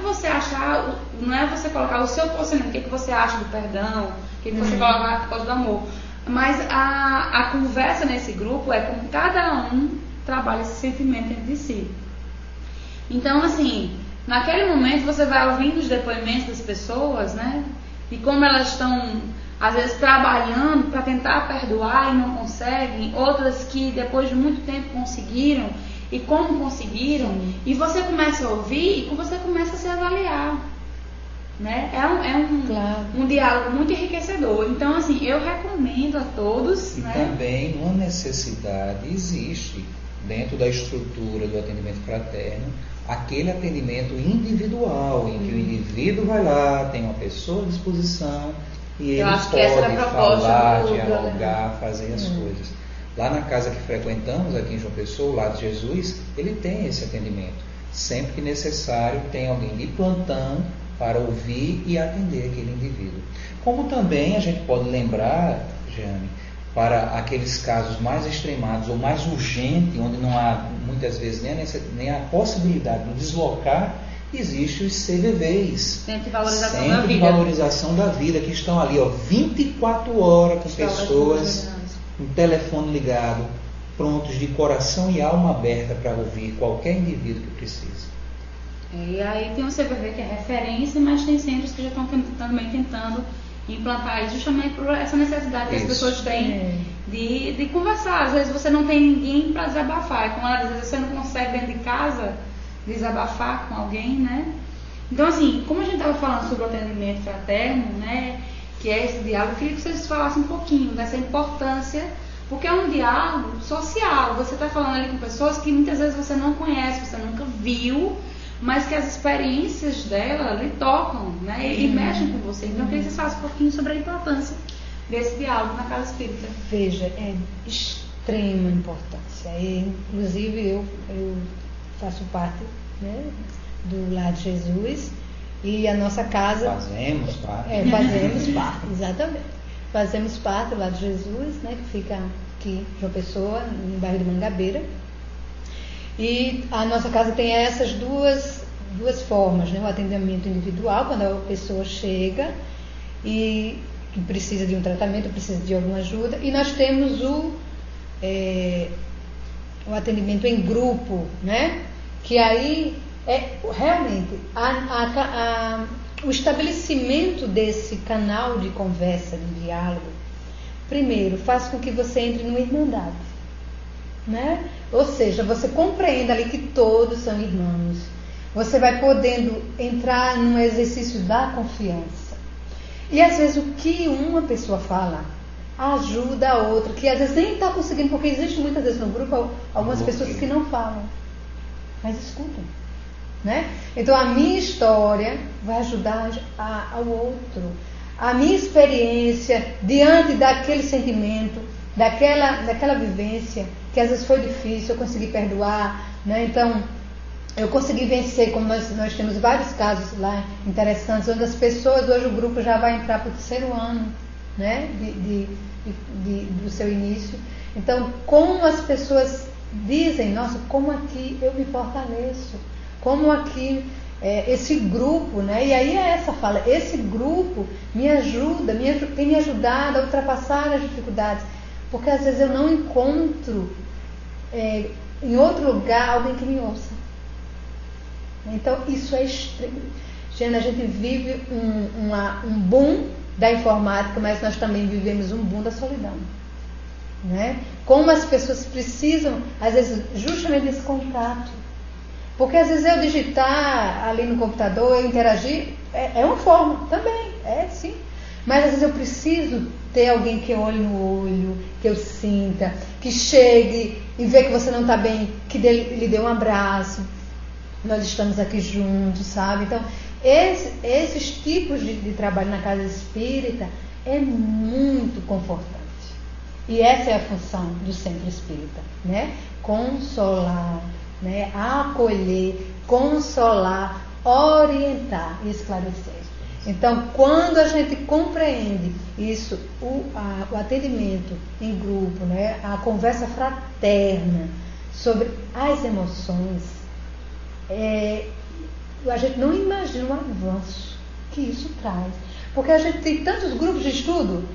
Speaker 1: você colocar o seu posicionamento, o que você acha do perdão, o que você coloca por causa do amor. Mas a conversa nesse grupo é como cada um trabalha esse sentimento dentro de si. Então, assim, naquele momento você vai ouvindo os depoimentos das pessoas, né? E como elas estão, às vezes, trabalhando para tentar perdoar e não conseguem, outras que depois de muito tempo conseguiram, e como conseguiram, e você começa a ouvir e você começa a se avaliar. Né? Um diálogo muito enriquecedor. Então, assim, eu recomendo a todos.
Speaker 2: E também uma necessidade existe dentro da estrutura do atendimento fraterno, aquele atendimento individual, em que o indivíduo vai lá, tem uma pessoa à disposição e ele pode falar, dialogar, fazer as coisas. Lá na casa que frequentamos, aqui em João Pessoa, o Lar de Jesus, ele tem esse atendimento. Sempre que necessário, tem alguém de plantão para ouvir e atender aquele indivíduo. Como também a gente pode lembrar, Jeane, para aqueles casos mais extremados ou mais urgentes, onde não há muitas vezes nem a possibilidade de deslocar, existem os CVVs,
Speaker 1: Centro de Valorização
Speaker 2: Centro
Speaker 1: da
Speaker 2: de
Speaker 1: Vida.
Speaker 2: Valorização da Vida, que estão ali 24 horas com pessoas, um telefone ligado, prontos de coração e alma aberta para ouvir qualquer indivíduo que precise.
Speaker 1: E aí tem o CVV que é referência, mas tem centros que já estão também tentando implantar isso justamente por essa necessidade que as pessoas têm de conversar. Às vezes você não tem ninguém para desabafar, e como ela diz, às vezes você não consegue dentro de casa desabafar com alguém, né? Então, assim, como a gente estava falando sobre o atendimento fraterno, né, que é esse diálogo, eu queria que vocês falassem um pouquinho dessa importância, porque é um diálogo social. Você está falando ali com pessoas que muitas vezes você não conhece, você nunca viu, mas que as experiências dela lhe tocam, né, e mexem com você. Então, eu queria que vocês falassem um pouquinho sobre a importância desse diálogo na casa espírita.
Speaker 3: Veja, é de extrema importância. Inclusive, eu faço parte, né, do Lar de Jesus, e a nossa casa...
Speaker 2: Fazemos parte.
Speaker 3: Fazemos parte, exatamente. Fazemos parte do Lar de Jesus, né, que fica aqui em João Pessoa, no bairro de Mangabeira. E a nossa casa tem essas duas formas, né? O atendimento individual, quando a pessoa chega e precisa de um tratamento, precisa de alguma ajuda, e nós temos o atendimento em grupo, né? Que aí é realmente o estabelecimento desse canal de conversa, de diálogo, primeiro faz com que você entre numa irmandade, né? Ou seja, você compreenda ali que todos são irmãos. Você vai podendo entrar num exercício da confiança. E às vezes o que uma pessoa fala ajuda a outra, que às vezes nem está conseguindo, porque existe muitas vezes no grupo algumas pessoas que não falam, mas escutam, né? Então a minha história vai ajudar ao outro. A minha experiência diante daquele sentimento, daquela vivência, que às vezes foi difícil, eu consegui perdoar, né? Então, eu consegui vencer, como nós temos vários casos lá interessantes, onde as pessoas, hoje o grupo já vai entrar para o 3º ano, né? Do seu início. Então, como as pessoas dizem, nossa, como aqui eu me fortaleço, como aqui esse grupo, né? E aí é essa fala, esse grupo me ajuda, tem me ajudado a ultrapassar as dificuldades. Porque às vezes eu não encontro em outro lugar alguém que me ouça. Então isso é extremo. Gente, a gente vive um boom da informática, mas nós também vivemos um boom da solidão, né? Como as pessoas precisam, às vezes, justamente desse contato. Porque às vezes eu digitar ali no computador, eu interagir, é uma forma também, sim. Mas às vezes eu preciso ter alguém que olhe no olho, que eu sinta, que chegue e vê que você não está bem, que lhe dê um abraço. Nós estamos aqui juntos, sabe? Então, esses tipos de trabalho na casa espírita é muito confortante. E essa é a função do centro espírita, né? Consolar, né? Acolher, consolar, orientar e esclarecer. Então, quando a gente compreende isso, o atendimento em grupo, né? A conversa fraterna sobre as emoções, a gente não imagina o avanço que isso traz. Porque a gente tem tantos grupos de estudo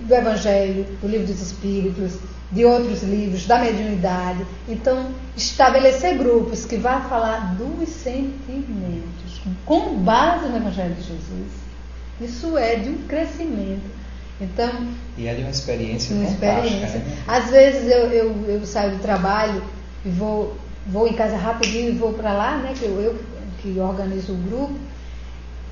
Speaker 3: do Evangelho, do Livro dos Espíritos, de outros livros, da mediunidade. Então, estabelecer grupos que vão falar dos sentimentos, com base no Evangelho de Jesus, isso é de um crescimento. Então,
Speaker 2: e é de uma experiência fantástica. Né?
Speaker 3: Às vezes eu saio do trabalho e vou em casa rapidinho e vou para lá, né, que eu que organizo o grupo,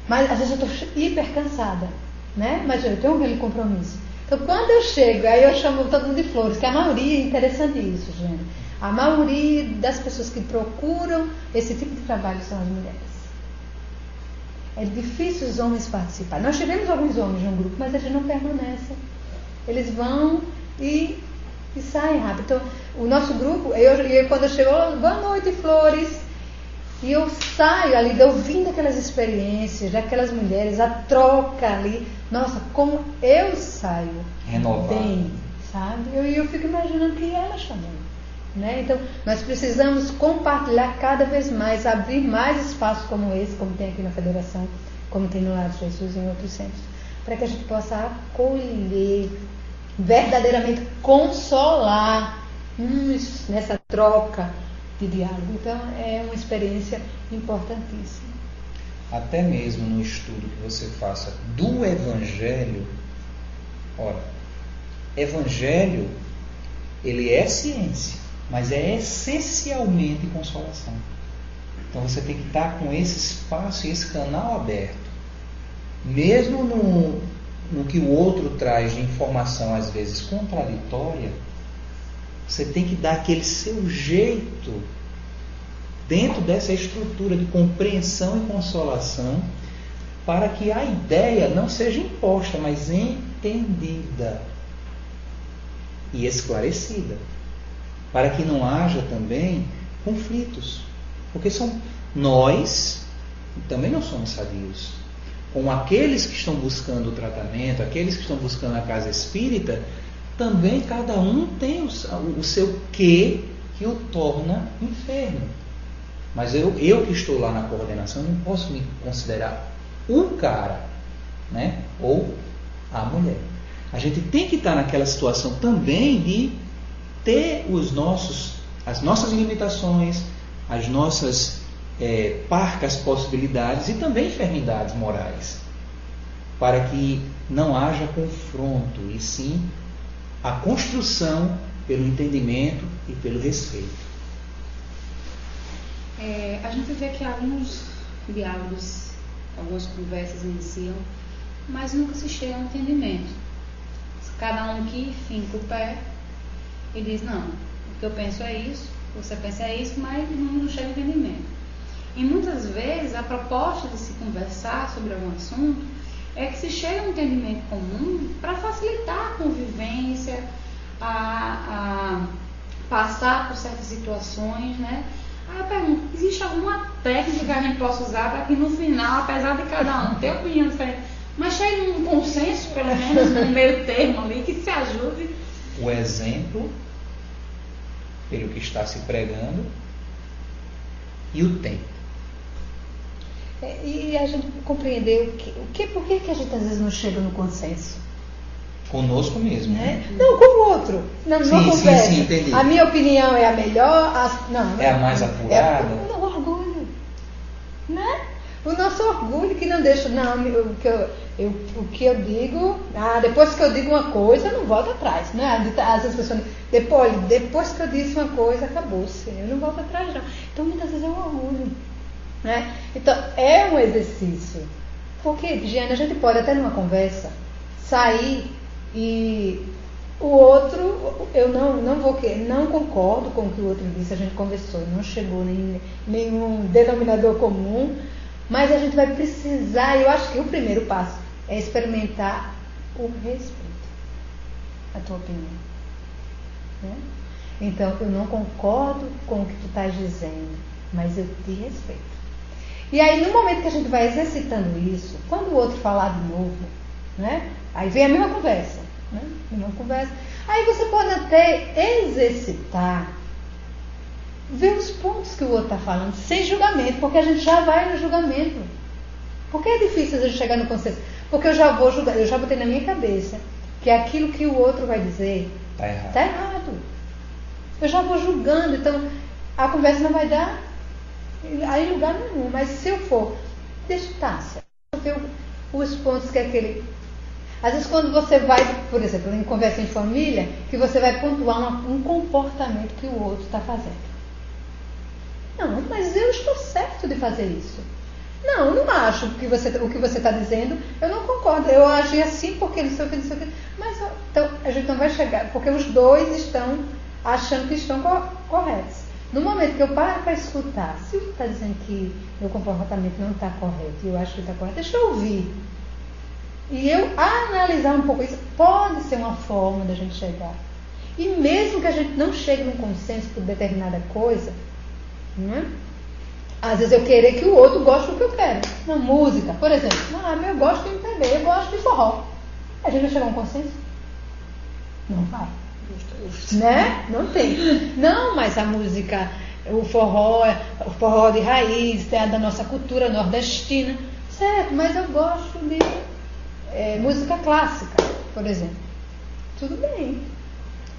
Speaker 3: mas às vezes eu estou hiper cansada, né? Mas eu tenho aquele compromisso. Então, quando eu chego, aí eu chamo todo mundo de flores, que a maioria, é interessante isso, gente. A maioria das pessoas que procuram esse tipo de trabalho são as mulheres. É difícil os homens participarem. Nós tivemos alguns homens de um grupo, mas eles não permanecem. Eles vão e saem rápido. Então, o nosso grupo, quando eu chego, boa noite, flores. E eu saio ali, ouvindo aquelas experiências daquelas mulheres, a troca ali. Nossa, como eu saio
Speaker 2: renovado,
Speaker 3: bem, sabe? Eu fico imaginando que elas também, né? Então, nós precisamos compartilhar cada vez mais, abrir mais espaços como esse, como tem aqui na Federação, como tem no Lar de Jesus e em outros centros, para que a gente possa acolher, verdadeiramente consolar uns nessa troca de diálogo. Então, é uma experiência importantíssima.
Speaker 2: Até mesmo no estudo que você faça do Evangelho, ora, Evangelho, ele é ciência, mas é essencialmente consolação. Então você tem que estar com esse espaço e esse canal aberto. Mesmo no que o outro traz de informação, às vezes contraditória, você tem que dar aquele seu jeito dentro dessa estrutura de compreensão e consolação, para que a ideia não seja imposta, mas entendida e esclarecida, para que não haja também conflitos, porque nós também não somos sadios. Com aqueles que estão buscando o tratamento, aqueles que estão buscando a casa espírita, também cada um tem o seu quê que o torna enfermo. Mas eu que estou lá na coordenação, não posso me considerar o cara, né? Ou a mulher. A gente tem que estar naquela situação também de ter as nossas limitações, as nossas parcas possibilidades e também enfermidades morais, para que não haja confronto, e sim a construção pelo entendimento e pelo respeito.
Speaker 1: A gente vê que alguns diálogos, algumas conversas iniciam, mas nunca se chega a um entendimento. Cada um que finca o pé e diz, não, o que eu penso é isso, você pensa é isso, mas não chega a entendimento. E muitas vezes a proposta de se conversar sobre algum assunto é que se chegue a um entendimento comum para facilitar a convivência, a passar por certas situações, né? Aí eu pergunto, existe alguma técnica que a gente possa usar para que no final, apesar de cada um ter opinião diferente, mas chegue num consenso, pelo menos, num meio termo ali, que se ajude?
Speaker 2: O exemplo, pelo que está se pregando, e o tempo.
Speaker 3: E a gente compreender por que a gente às vezes não chega no consenso.
Speaker 2: Conosco mesmo.
Speaker 3: Né? Não, com o outro. Não,
Speaker 2: Sim,
Speaker 3: não conversa.
Speaker 2: sim, entendi.
Speaker 3: A minha opinião é a melhor. Não,
Speaker 2: É a mais apurada.
Speaker 3: O orgulho. Né? O nosso orgulho que não deixa. Não, o que eu digo. Depois que eu digo uma coisa, eu não volto atrás. Né? Às vezes as pessoas. Depois que eu disse uma coisa, acabou-se. Eu não volto atrás, não. Então muitas vezes é um orgulho. Né? Então é um exercício. Porque, Giane, a gente pode até numa conversa sair e o outro, eu não concordo com o que o outro disse, a gente conversou, não chegou em nenhum denominador comum, mas a gente vai precisar, eu acho que o primeiro passo é experimentar o respeito, a tua opinião. Né? Então, eu não concordo com o que tu estás dizendo, mas eu te respeito. E aí, no momento que a gente vai exercitando isso, quando o outro falar de novo, né? Aí vem a mesma conversa, né? Aí você pode até exercitar, ver os pontos que o outro está falando, sem julgamento, porque a gente já vai no julgamento. Por que é difícil a gente chegar no consenso? Porque eu já vou julgar, eu já botei na minha cabeça que aquilo que o outro vai dizer está errado. Eu já vou julgando, então a conversa não vai dar aí lugar nenhum. Mas se eu for, deixa estar, ver os pontos que aquele... Às vezes quando você vai, por exemplo, em conversa em família, que você vai pontuar um comportamento que o outro está fazendo. Não, mas eu estou certo de fazer isso. Não, eu não acho o que você está dizendo, eu não concordo. Eu agi assim porque não sei o que. Mas então, a gente não vai chegar, porque os dois estão achando que estão corretos. No momento que eu paro para escutar, se ele está dizendo que meu comportamento não está correto e eu acho que está correto, deixa eu ouvir. E eu analisar um pouco isso, pode ser uma forma da gente chegar. E mesmo que a gente não chegue num consenso por determinada coisa, né? Às vezes eu querer que o outro goste do que eu quero. Na música, por exemplo, eu gosto de MPB, eu gosto de forró. A gente vai chegar a um consenso? Não vai. Né? Não tem. Não, mas a música, o forró de raiz, é da nossa cultura nordestina. Certo, mas eu gosto de música clássica, por exemplo. Tudo bem.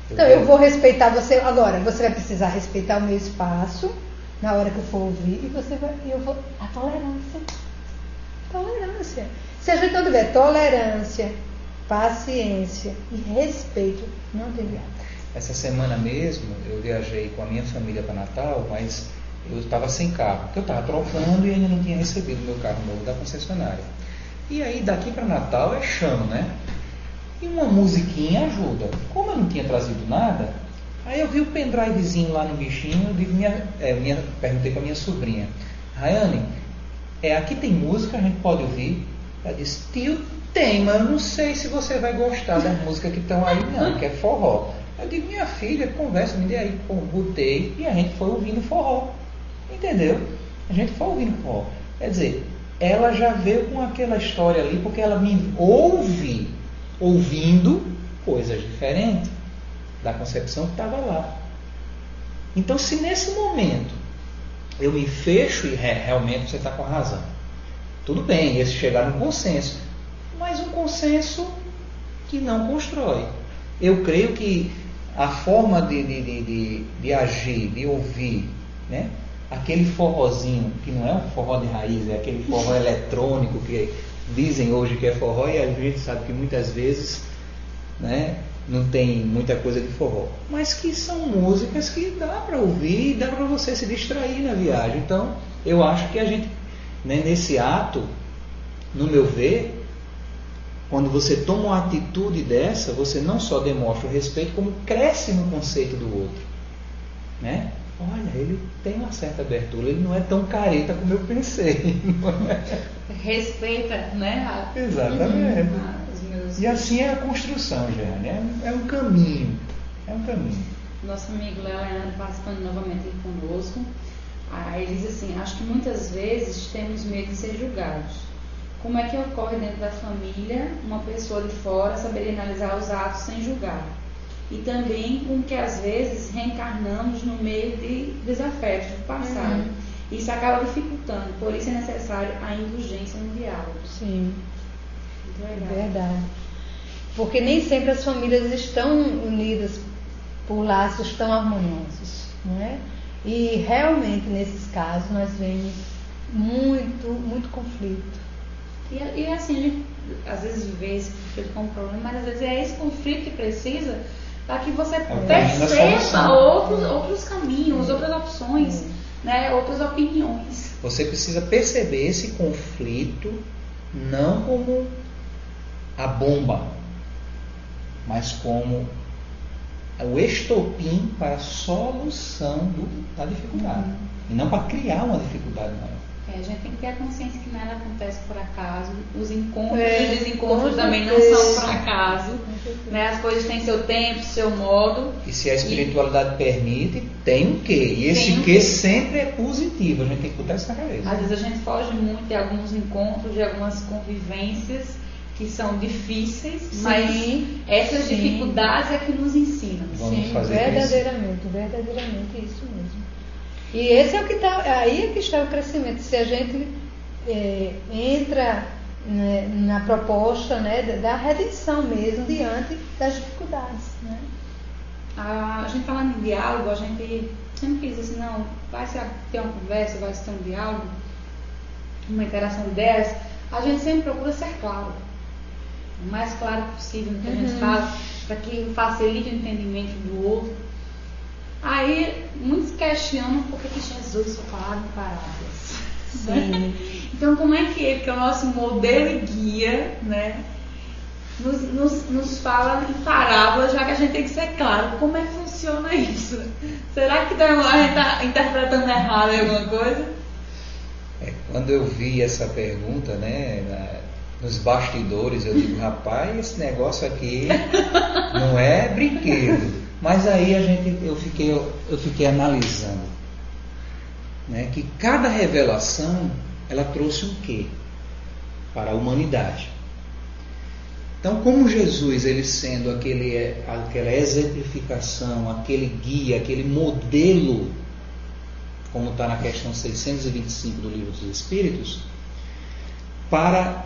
Speaker 3: Então eu vou respeitar você. Agora, você vai precisar respeitar o meu espaço na hora que eu for ouvir e eu vou. A tolerância. Tolerância. Se a gente não tiver tolerância, paciência e respeito, não tem nada.
Speaker 2: Essa semana mesmo eu viajei com a minha família para Natal, mas eu estava sem carro, porque eu estava trocando e ainda não tinha recebido meu carro novo da concessionária. E aí daqui para Natal é chão, né? E uma musiquinha ajuda. Como eu não tinha trazido nada, aí eu vi o pendrivezinho lá no bichinho, eu digo, perguntei para minha sobrinha, Rayane, aqui tem música, a gente pode ouvir? Ela disse, tio, tem, mas eu não sei se você vai gostar das músicas que estão aí não, que é forró. Eu digo, minha filha, conversa, me dê aí. Botei e a gente foi ouvindo forró. Entendeu? A gente foi ouvindo forró. Quer dizer, ela já veio com aquela história ali, porque ela me ouve ouvindo coisas diferentes da concepção que estava lá. Então, se nesse momento eu me fecho e realmente você está com razão, tudo bem, esse chegar no consenso, mas um consenso que não constrói. Eu creio que a forma de agir, de ouvir, né? Aquele forrozinho, que não é um forró de raiz, é aquele forró eletrônico que dizem hoje que é forró e a gente sabe que muitas vezes, né, não tem muita coisa de forró, mas que são músicas que dá para ouvir e dá para você se distrair na viagem. Então eu acho que a gente, né, nesse ato, no meu ver, quando você toma uma atitude dessa, você não só demonstra o respeito, como cresce no conceito do outro, né? Olha, ele tem uma certa abertura, ele não é tão careta como eu pensei.
Speaker 1: Respeita, né?
Speaker 2: Exatamente.
Speaker 1: Os meus...
Speaker 2: E assim é a construção, Jeane. É um caminho. É um caminho.
Speaker 1: Nosso amigo Leandro participando novamente conosco. Aí ele diz assim, acho que muitas vezes temos medo de ser julgados. Como é que ocorre dentro da família uma pessoa de fora saber analisar os atos sem julgar? E também com que às vezes reencarnamos no meio de desafetos do passado. Isso acaba dificultando, por isso é necessário a indulgência no diálogo.
Speaker 3: Sim,
Speaker 1: muito legal.
Speaker 3: Verdade. porque nem sempre as famílias estão unidas por laços tão harmoniosos, não é? E realmente nesses casos nós vemos muito conflito.
Speaker 1: E assim, a gente às vezes vê esse conflito como problema, mas às vezes é esse conflito que precisa para que você perceba outros caminhos, outras opções, né, outras opiniões.
Speaker 2: Você precisa perceber esse conflito não como a bomba, mas como o estopim para a solução da dificuldade. E não para criar uma dificuldade maior.
Speaker 1: A gente tem que ter a consciência que nada acontece por acaso, os encontros e desencontros também não são por acaso, né? As coisas têm seu tempo, seu modo.
Speaker 2: E se a espiritualidade permite, tem um quê? E esse quê sempre é positivo, a gente tem que botar isso na cabeça.
Speaker 1: Às vezes a gente foge muito de alguns encontros, de algumas convivências que são difíceis, sim, mas essas dificuldades é que nos ensinam.
Speaker 2: Vamos fazer
Speaker 3: verdadeiramente isso mesmo. E esse é o que está, aí é que está o crescimento. Se a gente entra, né, na proposta, né, da redenção mesmo diante das dificuldades, né?
Speaker 1: A gente falando em diálogo, a gente sempre diz assim, não, vai se ter uma conversa, vai se ter um diálogo, uma interação de ideias, a gente sempre procura ser claro, o mais claro possível no que a gente fala, para que facilite o entendimento do outro. Aí muitos questionam por que Jesus foi falado em parábolas.
Speaker 3: Sim.
Speaker 1: Então como é que ele, que é o nosso modelo e guia, né, nos fala em parábolas, já que a gente tem que ser claro, como é que funciona isso? Será que a gente está interpretando errado alguma coisa?
Speaker 2: Quando eu vi essa pergunta, né, nos bastidores, eu digo, rapaz, esse negócio aqui não é brinquedo. Mas aí eu fiquei analisando, né, que cada revelação ela trouxe um quê para a humanidade. Então, como Jesus, ele sendo aquela exemplificação, aquele guia, aquele modelo, como está na questão 625 do Livro dos Espíritos, para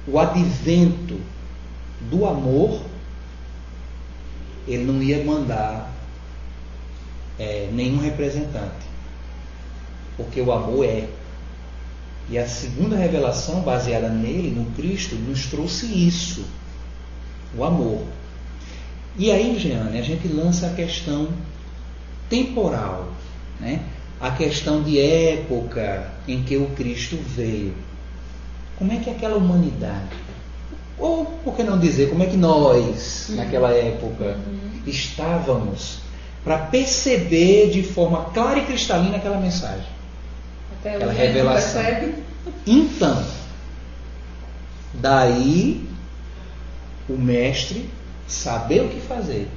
Speaker 2: o advento do amor, ele não ia mandar nenhum representante, porque o amor é. E a segunda revelação, baseada nele, no Cristo, nos trouxe isso, o amor. E aí, Jeane, a gente lança a questão temporal, né? A questão de época em que o Cristo veio. Como é que aquela humanidade, ou por que não dizer, como é que nós, naquela época, estávamos para perceber de forma clara e cristalina aquela mensagem, aquela revelação. Então, daí o mestre saber o que fazer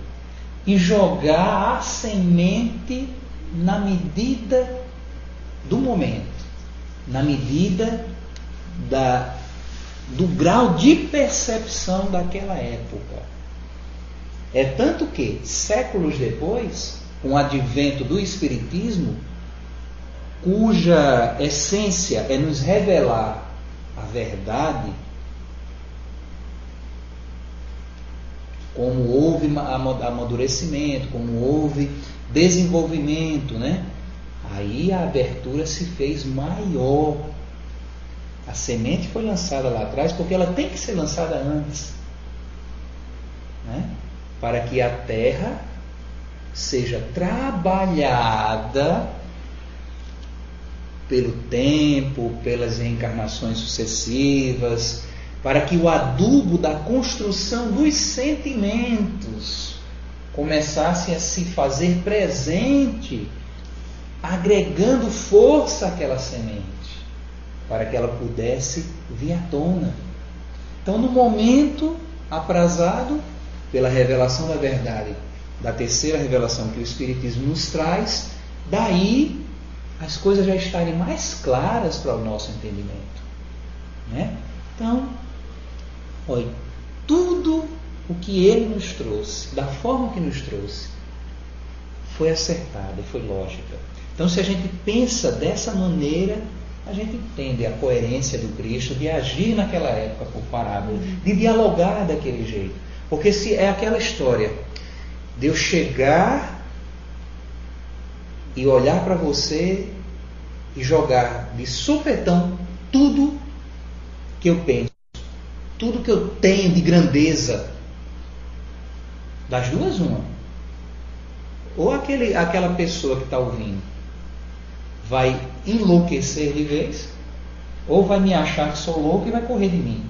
Speaker 2: e jogar a semente na medida do momento, na medida do grau de percepção daquela época. É tanto que, séculos depois, com o advento do Espiritismo, cuja essência é nos revelar a verdade, como houve amadurecimento, como houve desenvolvimento, né? Aí a abertura se fez maior. A semente foi lançada lá atrás, porque ela tem que ser lançada antes, né? Para que a terra seja trabalhada pelo tempo, pelas reencarnações sucessivas, para que o adubo da construção dos sentimentos começasse a se fazer presente, agregando força àquela semente, para que ela pudesse vir à tona. Então, no momento aprazado, pela revelação da verdade, da terceira revelação que o Espiritismo nos traz, daí as coisas já estarem mais claras para o nosso entendimento, né? Então, olha, tudo o que ele nos trouxe, da forma que nos trouxe, foi acertada, foi lógica. Então, se a gente pensa dessa maneira, a gente entende a coerência do Cristo de agir naquela época por parábola, de dialogar daquele jeito. Porque se é aquela história de eu chegar e olhar para você e jogar de supetão tudo que eu penso, tudo que eu tenho de grandeza, das duas uma. Ou aquela pessoa que está ouvindo vai enlouquecer de vez, ou vai me achar que sou louco e vai correr de mim.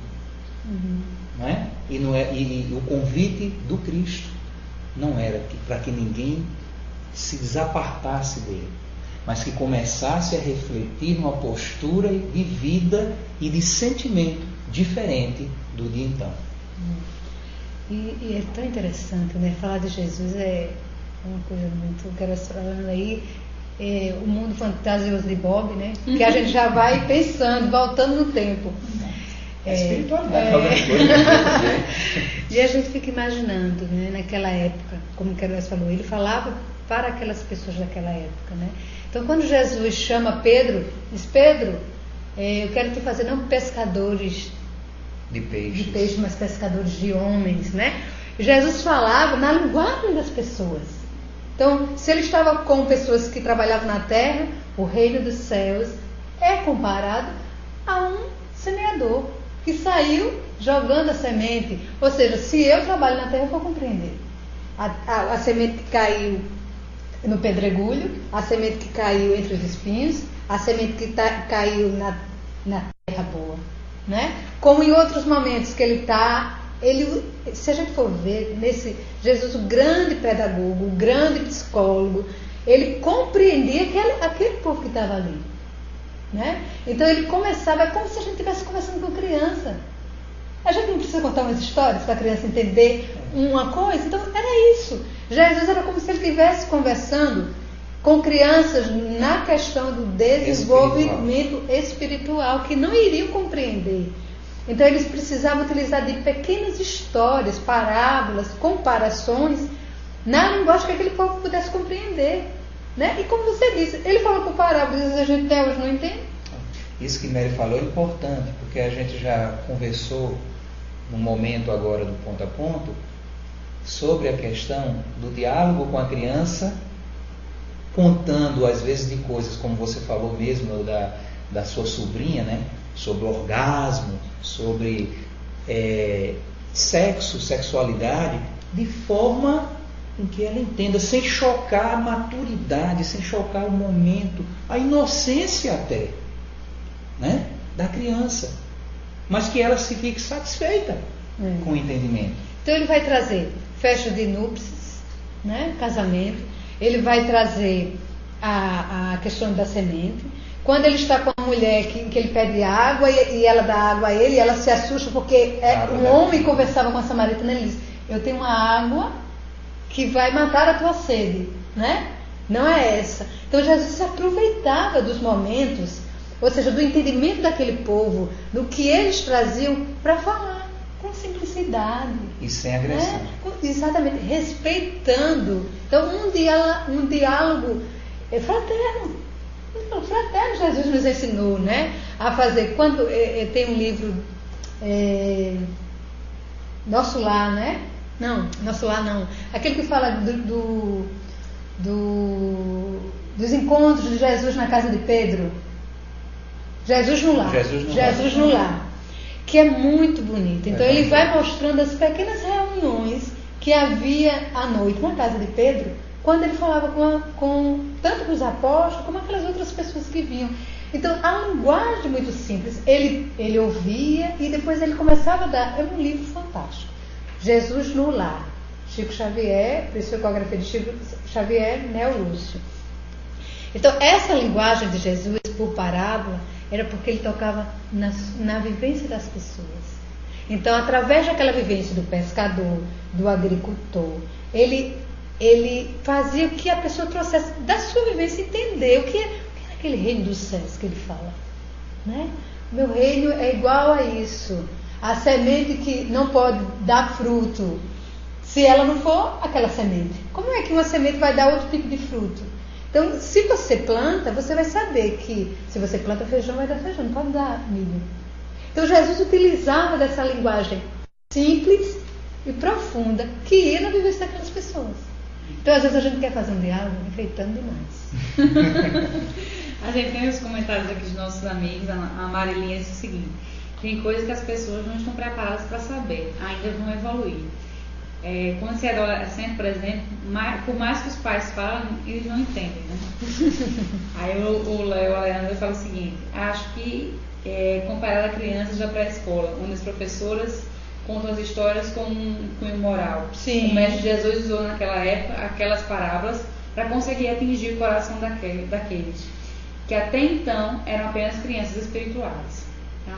Speaker 2: Não é? E o convite do Cristo não era para que ninguém se desapartasse dele, mas que começasse a refletir numa postura de vida e de sentimento diferente do de então.
Speaker 3: E é tão interessante, né? Falar de Jesus é uma coisa muito... Quero falando aí, o mundo fantasioso de Bob, né? Que a gente já vai pensando, voltando no tempo.
Speaker 2: Espiritualidade, alguma coisa.
Speaker 3: E a gente fica imaginando, né? Naquela época, como o Queiroz falou, ele falava para aquelas pessoas daquela época, né? Então, quando Jesus chama Pedro, diz: Pedro, eu quero te fazer não pescadores
Speaker 2: de peixes,
Speaker 3: mas pescadores de homens, né? Jesus falava na linguagem das pessoas. Então, se ele estava com pessoas que trabalhavam na terra, o reino dos céus é comparado a um semeador que saiu jogando a semente. Ou seja, se eu trabalho na terra, eu vou compreender. A semente que caiu no pedregulho, a semente que caiu entre os espinhos, a semente que caiu na terra boa, né? Como em outros momentos que se a gente for ver, nesse Jesus, o grande pedagogo, o grande psicólogo, ele compreendia aquele povo que estava ali, né? Então ele começava, é como se a gente estivesse conversando com criança. A gente não precisa contar umas histórias para a criança entender uma coisa. Então era isso. Jesus era como se ele estivesse conversando com crianças na questão do desenvolvimento espiritual, que não iriam compreender. Então eles precisavam utilizar de pequenas histórias, parábolas, comparações, na linguagem que aquele povo pudesse compreender, né? E como você disse, ele falou por parábolas, a gente até hoje não entende.
Speaker 2: Isso que Mary falou é importante, porque a gente já conversou no momento agora do ponto a ponto sobre a questão do diálogo com a criança, contando às vezes de coisas, como você falou mesmo, da sua sobrinha, né? Sobre orgasmo, sobre sexo, sexualidade, de forma em que ela entenda, sem chocar a maturidade, sem chocar o momento, a inocência até, né? Da criança, mas que ela se fique satisfeita com o entendimento.
Speaker 3: Então ele vai trazer festa de núpcias, né? Casamento, ele vai trazer a questão da semente. Quando ele está com a mulher que ele pede água e ela dá água a ele, e ela se assusta porque um homem conversava com a samaritana e ele diz: eu tenho uma água que vai matar a tua sede, né? Não é essa. Então Jesus se aproveitava dos momentos, ou seja, do entendimento daquele povo, do que eles traziam, para falar com simplicidade.
Speaker 2: E sem agressão.
Speaker 3: Né? Exatamente, respeitando. Então um diálogo fraterno. Fraterno, Jesus nos ensinou, né, a fazer. Quando tem um livro Nosso Lar, né? Não, Nosso Lar não. Aquele que fala dos encontros de Jesus na casa de Pedro. Jesus no Lar. Jesus no Lar. Que é muito bonito. Então ele vai mostrando as pequenas reuniões que havia à noite na casa de Pedro, quando ele falava com tanto os apóstolos como aquelas outras pessoas que vinham. Então a linguagem muito simples. Ele ouvia e depois ele começava a dar. É um livro fantástico. Jesus no Lar. Chico Xavier, psicografia de Chico Xavier, Neo Lúcio. Então essa linguagem de Jesus por parábola era porque ele tocava na vivência das pessoas. Então, através daquela vivência do pescador, do agricultor, ele fazia o que a pessoa trouxesse da sua vivência, entender o que é aquele reino dos céus que ele fala, né? Meu reino é igual a isso. A semente que não pode dar fruto se ela não for aquela semente. Como é que uma semente vai dar outro tipo de fruto? Então, se você planta, você vai saber que se você planta feijão, vai dar feijão, não pode dar milho. Então, Jesus utilizava dessa linguagem simples e profunda que ia na vivência daquelas pessoas. Então, às vezes a gente quer fazer um diálogo enfeitando demais.
Speaker 1: A gente tem os comentários aqui dos nossos amigos, a Marilinha disse o seguinte: tem coisas que as pessoas não estão preparadas para saber, ainda vão evoluir. Quando você é adolescente, por exemplo, por mais que os pais falam, eles não entendem, né? Aí o Leandro fala o seguinte: acho que comparado a crianças da pré-escola, onde as professoras contam as histórias com um cunho moral.
Speaker 3: Sim.
Speaker 1: O mestre Jesus usou naquela época aquelas parábolas para conseguir atingir o coração daqueles que até então eram apenas crianças espirituais.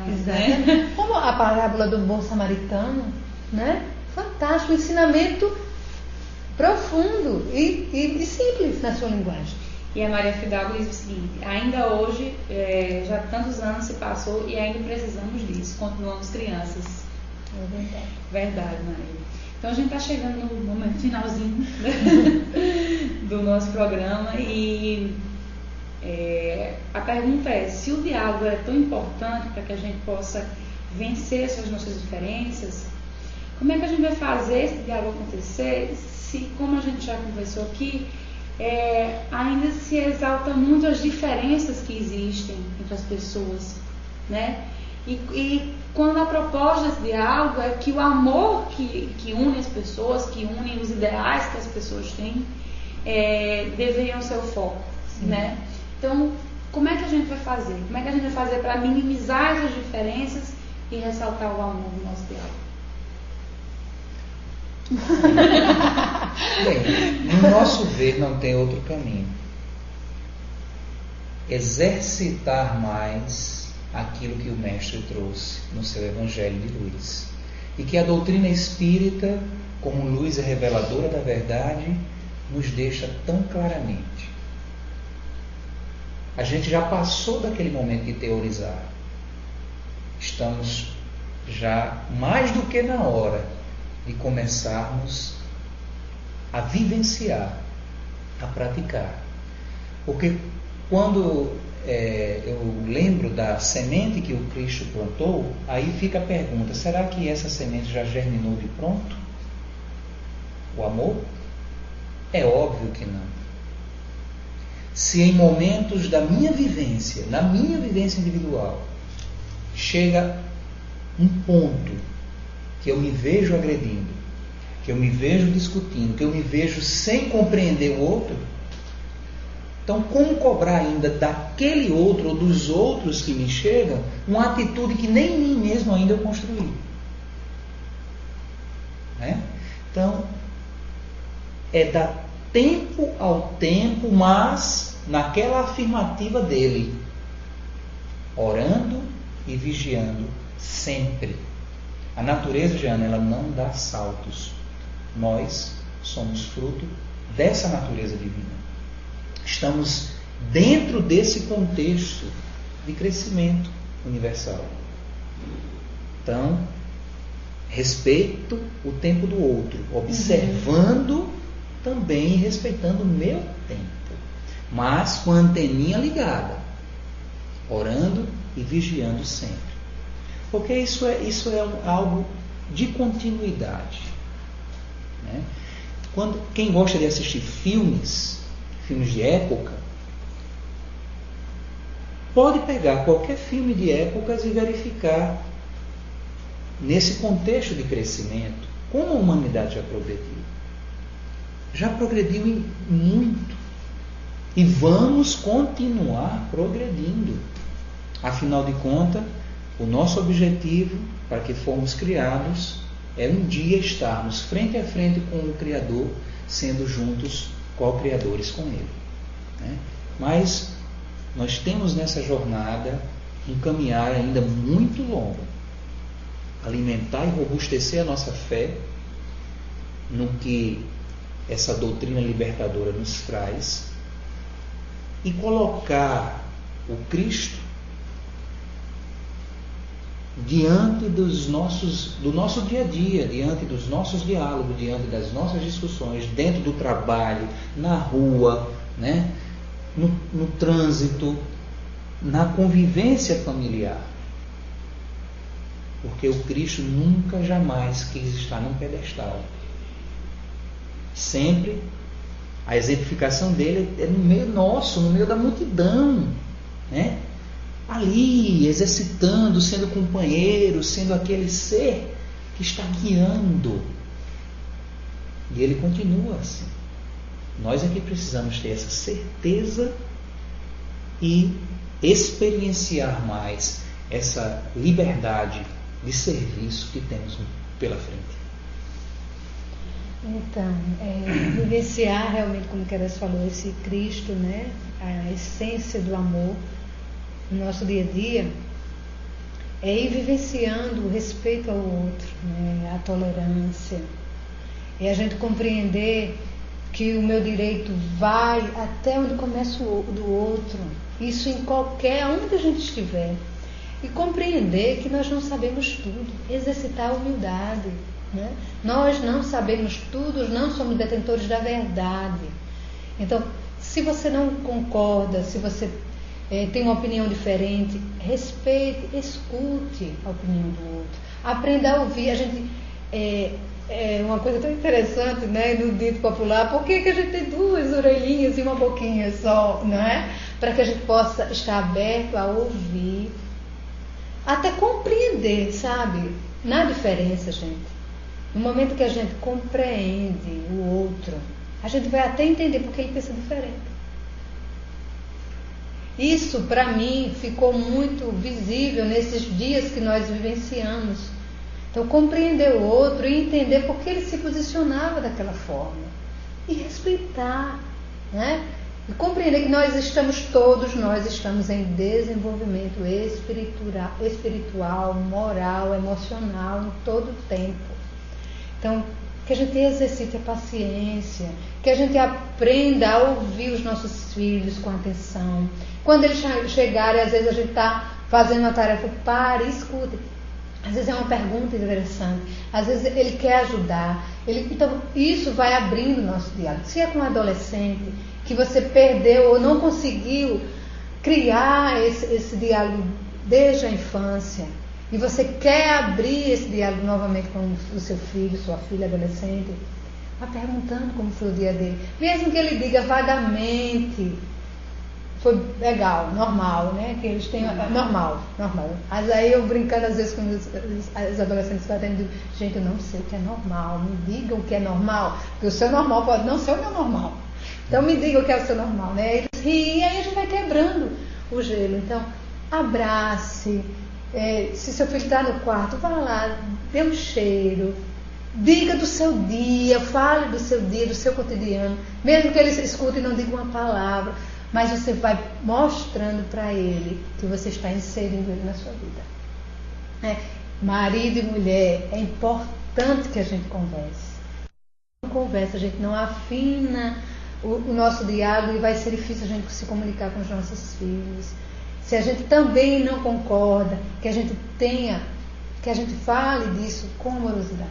Speaker 3: Exatamente. Né? Como a parábola do bom samaritano, né? Fantástico, um ensinamento profundo e simples na sua linguagem.
Speaker 1: E a Maria Fidalgo diz o seguinte: ainda hoje, já tantos anos se passou e ainda precisamos disso, continuamos crianças.
Speaker 3: É
Speaker 1: verdade, Maria. Então a gente está chegando no momento finalzinho do nosso programa e a pergunta é: se o diálogo é tão importante para que a gente possa vencer essas nossas diferenças, como é que a gente vai fazer esse diálogo acontecer se, como a gente já conversou aqui, ainda se exalta muito as diferenças que existem entre as pessoas, né? E quando a proposta desse diálogo é que o amor que une as pessoas, que une os ideais que as pessoas têm, deveriam ser o foco, né? Então, como é que a gente vai fazer? Como é que a gente vai fazer para minimizar essas diferenças e ressaltar o amor no nosso diálogo?
Speaker 2: Bem, no nosso ver não tem outro caminho. Exercitar mais aquilo que o Mestre trouxe no seu Evangelho de Luz. E que a doutrina espírita, como luz reveladora da verdade, nos deixa tão claramente. A gente já passou daquele momento de teorizar. Estamos já mais do que na hora de começarmos a vivenciar, a praticar. Porque quando eu lembro da semente que o Cristo plantou, aí fica a pergunta: será que essa semente já germinou de pronto? O amor? É óbvio que não. Se em momentos da minha vivência, na minha vivência individual, chega um ponto que eu me vejo agredindo, que eu me vejo discutindo, que eu me vejo sem compreender o outro, então como cobrar ainda daquele outro ou dos outros que me chegam uma atitude que nem em mim mesmo ainda eu construí? Né? Então, dar tempo ao tempo, mas naquela afirmativa dele, orando e vigiando sempre. A natureza, Jeana, ela não dá saltos. Nós somos fruto dessa natureza divina. Estamos dentro desse contexto de crescimento universal. Então, respeito o tempo do outro, observando também e respeitando o meu tempo, mas com a anteninha ligada, orando e vigiando sempre. Porque isso é algo de continuidade. Né? Quem gosta de assistir filmes de época, pode pegar qualquer filme de épocas e verificar, nesse contexto de crescimento, como a humanidade já progrediu. Já progrediu muito. E vamos continuar progredindo. Afinal de contas, o nosso objetivo, para que fomos criados, é um dia estarmos frente a frente com o Criador, sendo juntos co-criadores com Ele. Né? Mas nós temos nessa jornada um caminhar ainda muito longo. Alimentar e robustecer a nossa fé no que essa doutrina libertadora nos traz e colocar o Cristo diante do nosso dia a dia, diante dos nossos diálogos, diante das nossas discussões, dentro do trabalho, na rua, né? no trânsito, na convivência familiar. Porque o Cristo nunca, jamais quis estar num pedestal. Sempre a exemplificação dele é no meio nosso, no meio da multidão, né? Ali, exercitando, sendo companheiro, sendo aquele ser que está guiando. E ele continua assim. Nós é que precisamos ter essa certeza e experienciar mais essa liberdade de serviço que temos pela frente.
Speaker 3: Então, vivenciar realmente, como Queiroz falou, esse Cristo, né? A essência do amor no nosso dia a dia, é ir vivenciando o respeito ao outro, né? A tolerância, e a gente compreender que o meu direito vai até onde começa o do outro, isso em qualquer, onde a gente estiver, e compreender que nós não sabemos tudo, exercitar a humildade, né? Nós não sabemos tudo, não somos detentores da verdade. Então, se você não concorda, se você tem uma opinião diferente, respeite, escute a opinião do outro, aprenda a ouvir. A gente uma coisa tão interessante, né, no dito popular, por que a gente tem duas orelhinhas e uma boquinha só, não é? Para que a gente possa estar aberto a ouvir, até compreender, sabe? Na diferença, gente. No momento que a gente compreende o outro, a gente vai até entender porque ele pensa diferente. Isso, para mim, ficou muito visível nesses dias que nós vivenciamos. Então, compreender o outro e entender por que ele se posicionava daquela forma. E respeitar, né? E compreender que nós estamos em desenvolvimento espiritual, moral, emocional, em todo o tempo. Então, que a gente exercite a paciência, que a gente aprenda a ouvir os nossos filhos com atenção. Quando eles chegarem, às vezes a gente está fazendo uma tarefa, pare e escute. Às vezes é uma pergunta interessante, às vezes ele quer ajudar. Então, isso vai abrindo o nosso diálogo. Se é com um adolescente que você perdeu ou não conseguiu criar esse diálogo desde a infância, e você quer abrir esse diálogo novamente com o seu filho, sua filha adolescente, vá perguntando como foi o dia dele. Mesmo que ele diga vagamente, foi legal, normal, né? Que eles têm normal. Mas aí eu brincando às vezes com os adolescentes eu digo, gente, eu não sei o que é normal, me diga o que é normal, porque o seu normal pode não ser o meu normal. Então me diga o que é o seu normal, né? Eles riem e aí a gente vai quebrando o gelo. Então, abrace. Se seu filho está no quarto, vá lá, dê um cheiro, diga do seu dia, fale do seu dia, do seu cotidiano, mesmo que ele escute e não diga uma palavra, mas você vai mostrando para ele que você está inserindo ele na sua vida. Marido e mulher, é importante que a gente converse. Não conversa, a gente não afina o nosso diálogo e vai ser difícil a gente se comunicar com os nossos filhos. Se a gente também não concorda, que a gente fale disso com amorosidade,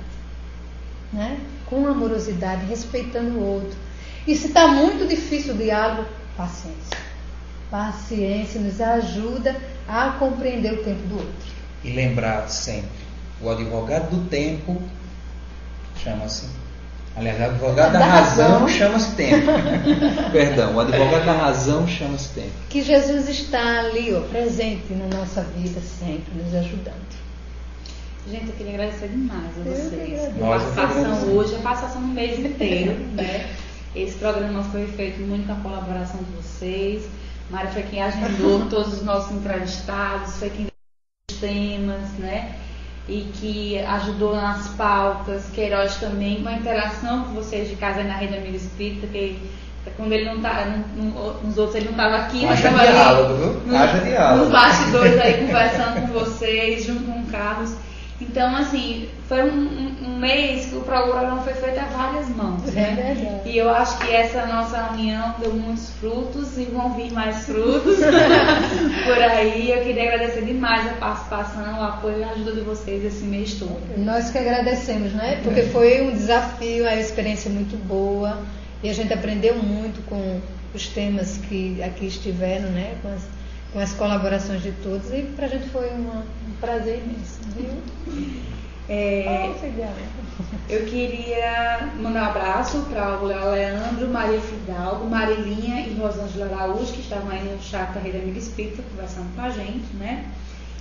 Speaker 3: né? Com amorosidade, respeitando o outro. E se está muito difícil o diálogo, paciência. Paciência nos ajuda a compreender o tempo do outro.
Speaker 2: E lembrar sempre, o advogado do tempo chama-se... Aliás, o advogado da razão chama-se tempo. Perdão, o advogado da razão chama-se tempo.
Speaker 3: Que Jesus está ali, presente na nossa vida sempre, nos ajudando.
Speaker 1: Gente, eu queria agradecer demais a vocês. A participação hoje, a participação no mês inteiro, né? Esse programa foi feito muito com a colaboração de vocês. Mário foi quem agendou todos os nossos entrevistados, foi quem deu os temas, né? E que ajudou nas pautas. Queiroz também, com a interação com vocês de casa na Rede Amigo Espírita, que quando ele não está, nos outros ele não estava aqui, mas estava ali nos bastidores aí conversando com vocês, junto com o Carlos. Então, assim, foi um mês que o programa foi feito a várias mãos, né? E eu acho que essa nossa união deu muitos frutos e vão vir mais frutos por aí. Eu queria agradecer demais a participação, o apoio e a ajuda de vocês esse mês todo.
Speaker 3: Nós que agradecemos, né? Porque foi um desafio, uma experiência muito boa e a gente aprendeu muito com os temas que aqui estiveram, né, com as colaborações de todos, e para a gente foi um prazer imenso, viu?
Speaker 1: Eu queria mandar um abraço para o Leandro, Maria Fidalgo, Marilinha e Rosângela Araújo, que estavam aí no chat da Rede Amiga Espírita conversando com a gente, né?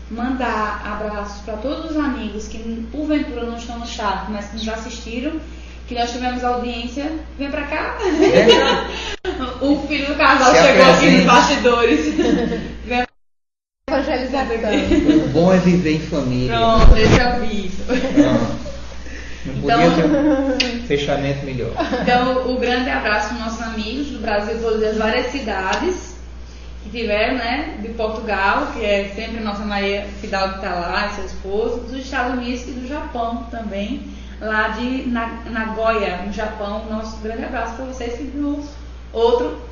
Speaker 1: Mandar abraços para todos os amigos que porventura não estão no chat, mas que nos assistiram, que nós tivemos audiência. Vem pra cá. O filho do casal chegou aqui nos bastidores. Vem.
Speaker 3: Evangelização.
Speaker 2: O bom é viver em família.
Speaker 1: Pronto, esse é o aviso.
Speaker 2: Não podia ter um fechamento melhor.
Speaker 1: Então, o grande abraço para os nossos amigos do Brasil, das várias cidades que tiveram, né? De Portugal, que é sempre a nossa Maria Fidalgo que está lá, e seu esposo, dos Estados Unidos e do Japão também, lá de Nagoya, no Japão. Nosso grande abraço para vocês que no outro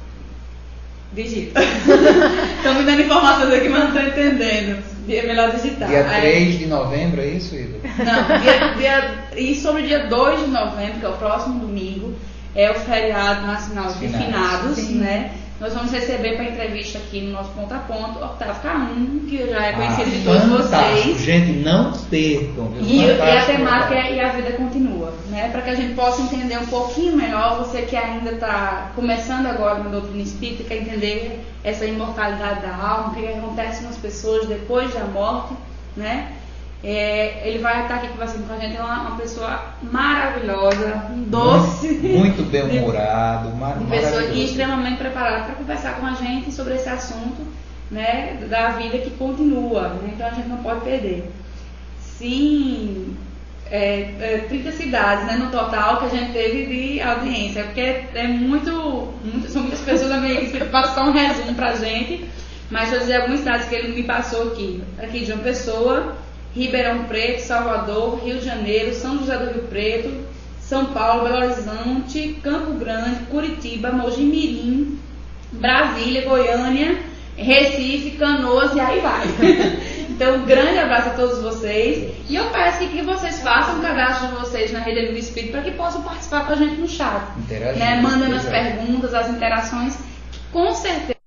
Speaker 1: digita. Estão me dando informações aqui, mas não estou entendendo. É melhor digitar.
Speaker 2: Dia 3 de novembro, é isso, Ida?
Speaker 1: Não, e sobre o dia 2 de novembro, que é o próximo domingo, é o feriado nacional de finados, né? Nós vamos receber para entrevista aqui no nosso ponto a ponto Octávio Caum, que já é conhecido de todos vocês.
Speaker 2: Gente, não percam.
Speaker 1: E a temática é E a Vida Continua, né? Para que a gente possa entender um pouquinho melhor, você que ainda está começando agora no doutrina espírita, quer entender essa imortalidade da alma, o que acontece com as pessoas depois da morte, né? Ele vai estar aqui conversando com a gente, é uma pessoa maravilhosa, doce,
Speaker 2: muito bem-humorado,
Speaker 1: uma pessoa e extremamente preparada para conversar com a gente sobre esse assunto, né, da vida que continua, né? Então a gente não pode perder. Sim, 30 cidades, né, no total que a gente teve de audiência, porque são muitas pessoas da minha equipe que passam um resumo para a gente, mas vou dizer algumas cidades que ele me passou aqui de João Pessoa, Ribeirão Preto, Salvador, Rio de Janeiro, São José do Rio Preto, São Paulo, Belo Horizonte, Campo Grande, Curitiba, Mogi Mirim, Brasília, Goiânia, Recife, Canoas e aí vai. Então, um grande abraço a todos vocês. E eu peço que vocês façam o cadastro de vocês na Rede Amigo Espírito para que possam participar com a gente no chat. Né? Mandem as perguntas, as interações, que com certeza,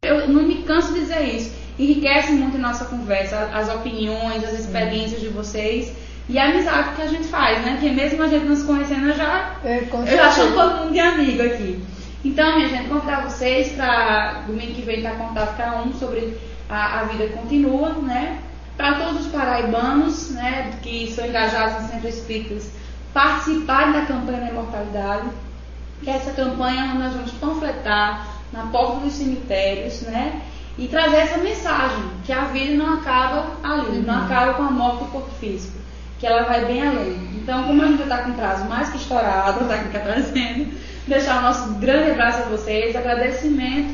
Speaker 1: eu não me canso de dizer isso, enriquece muito a nossa conversa, as opiniões, as experiências de vocês e a amizade que a gente faz, né? Porque mesmo a gente não se conhecendo, eu já chamo todo mundo de amigo aqui. Então, minha gente, convidar vocês para domingo que vem estar com o Octávio Caum sobre a vida continua, né? Para todos os paraibanos, né, que são engajados em centros espíritas, participarem da campanha da imortalidade, que é essa campanha nós vamos panfletar na porta dos cemitérios, né? E trazer essa mensagem, que a vida não acaba ali, não acaba com a morte do corpo físico, que ela vai bem além. Então, como a gente está com um prazo mais que estourado, está aqui trazendo, deixar o nosso grande abraço a vocês, agradecimento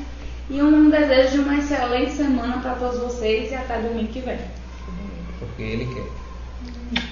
Speaker 1: e um desejo de uma excelente semana para todos vocês e até domingo que vem.
Speaker 2: Porque ele quer.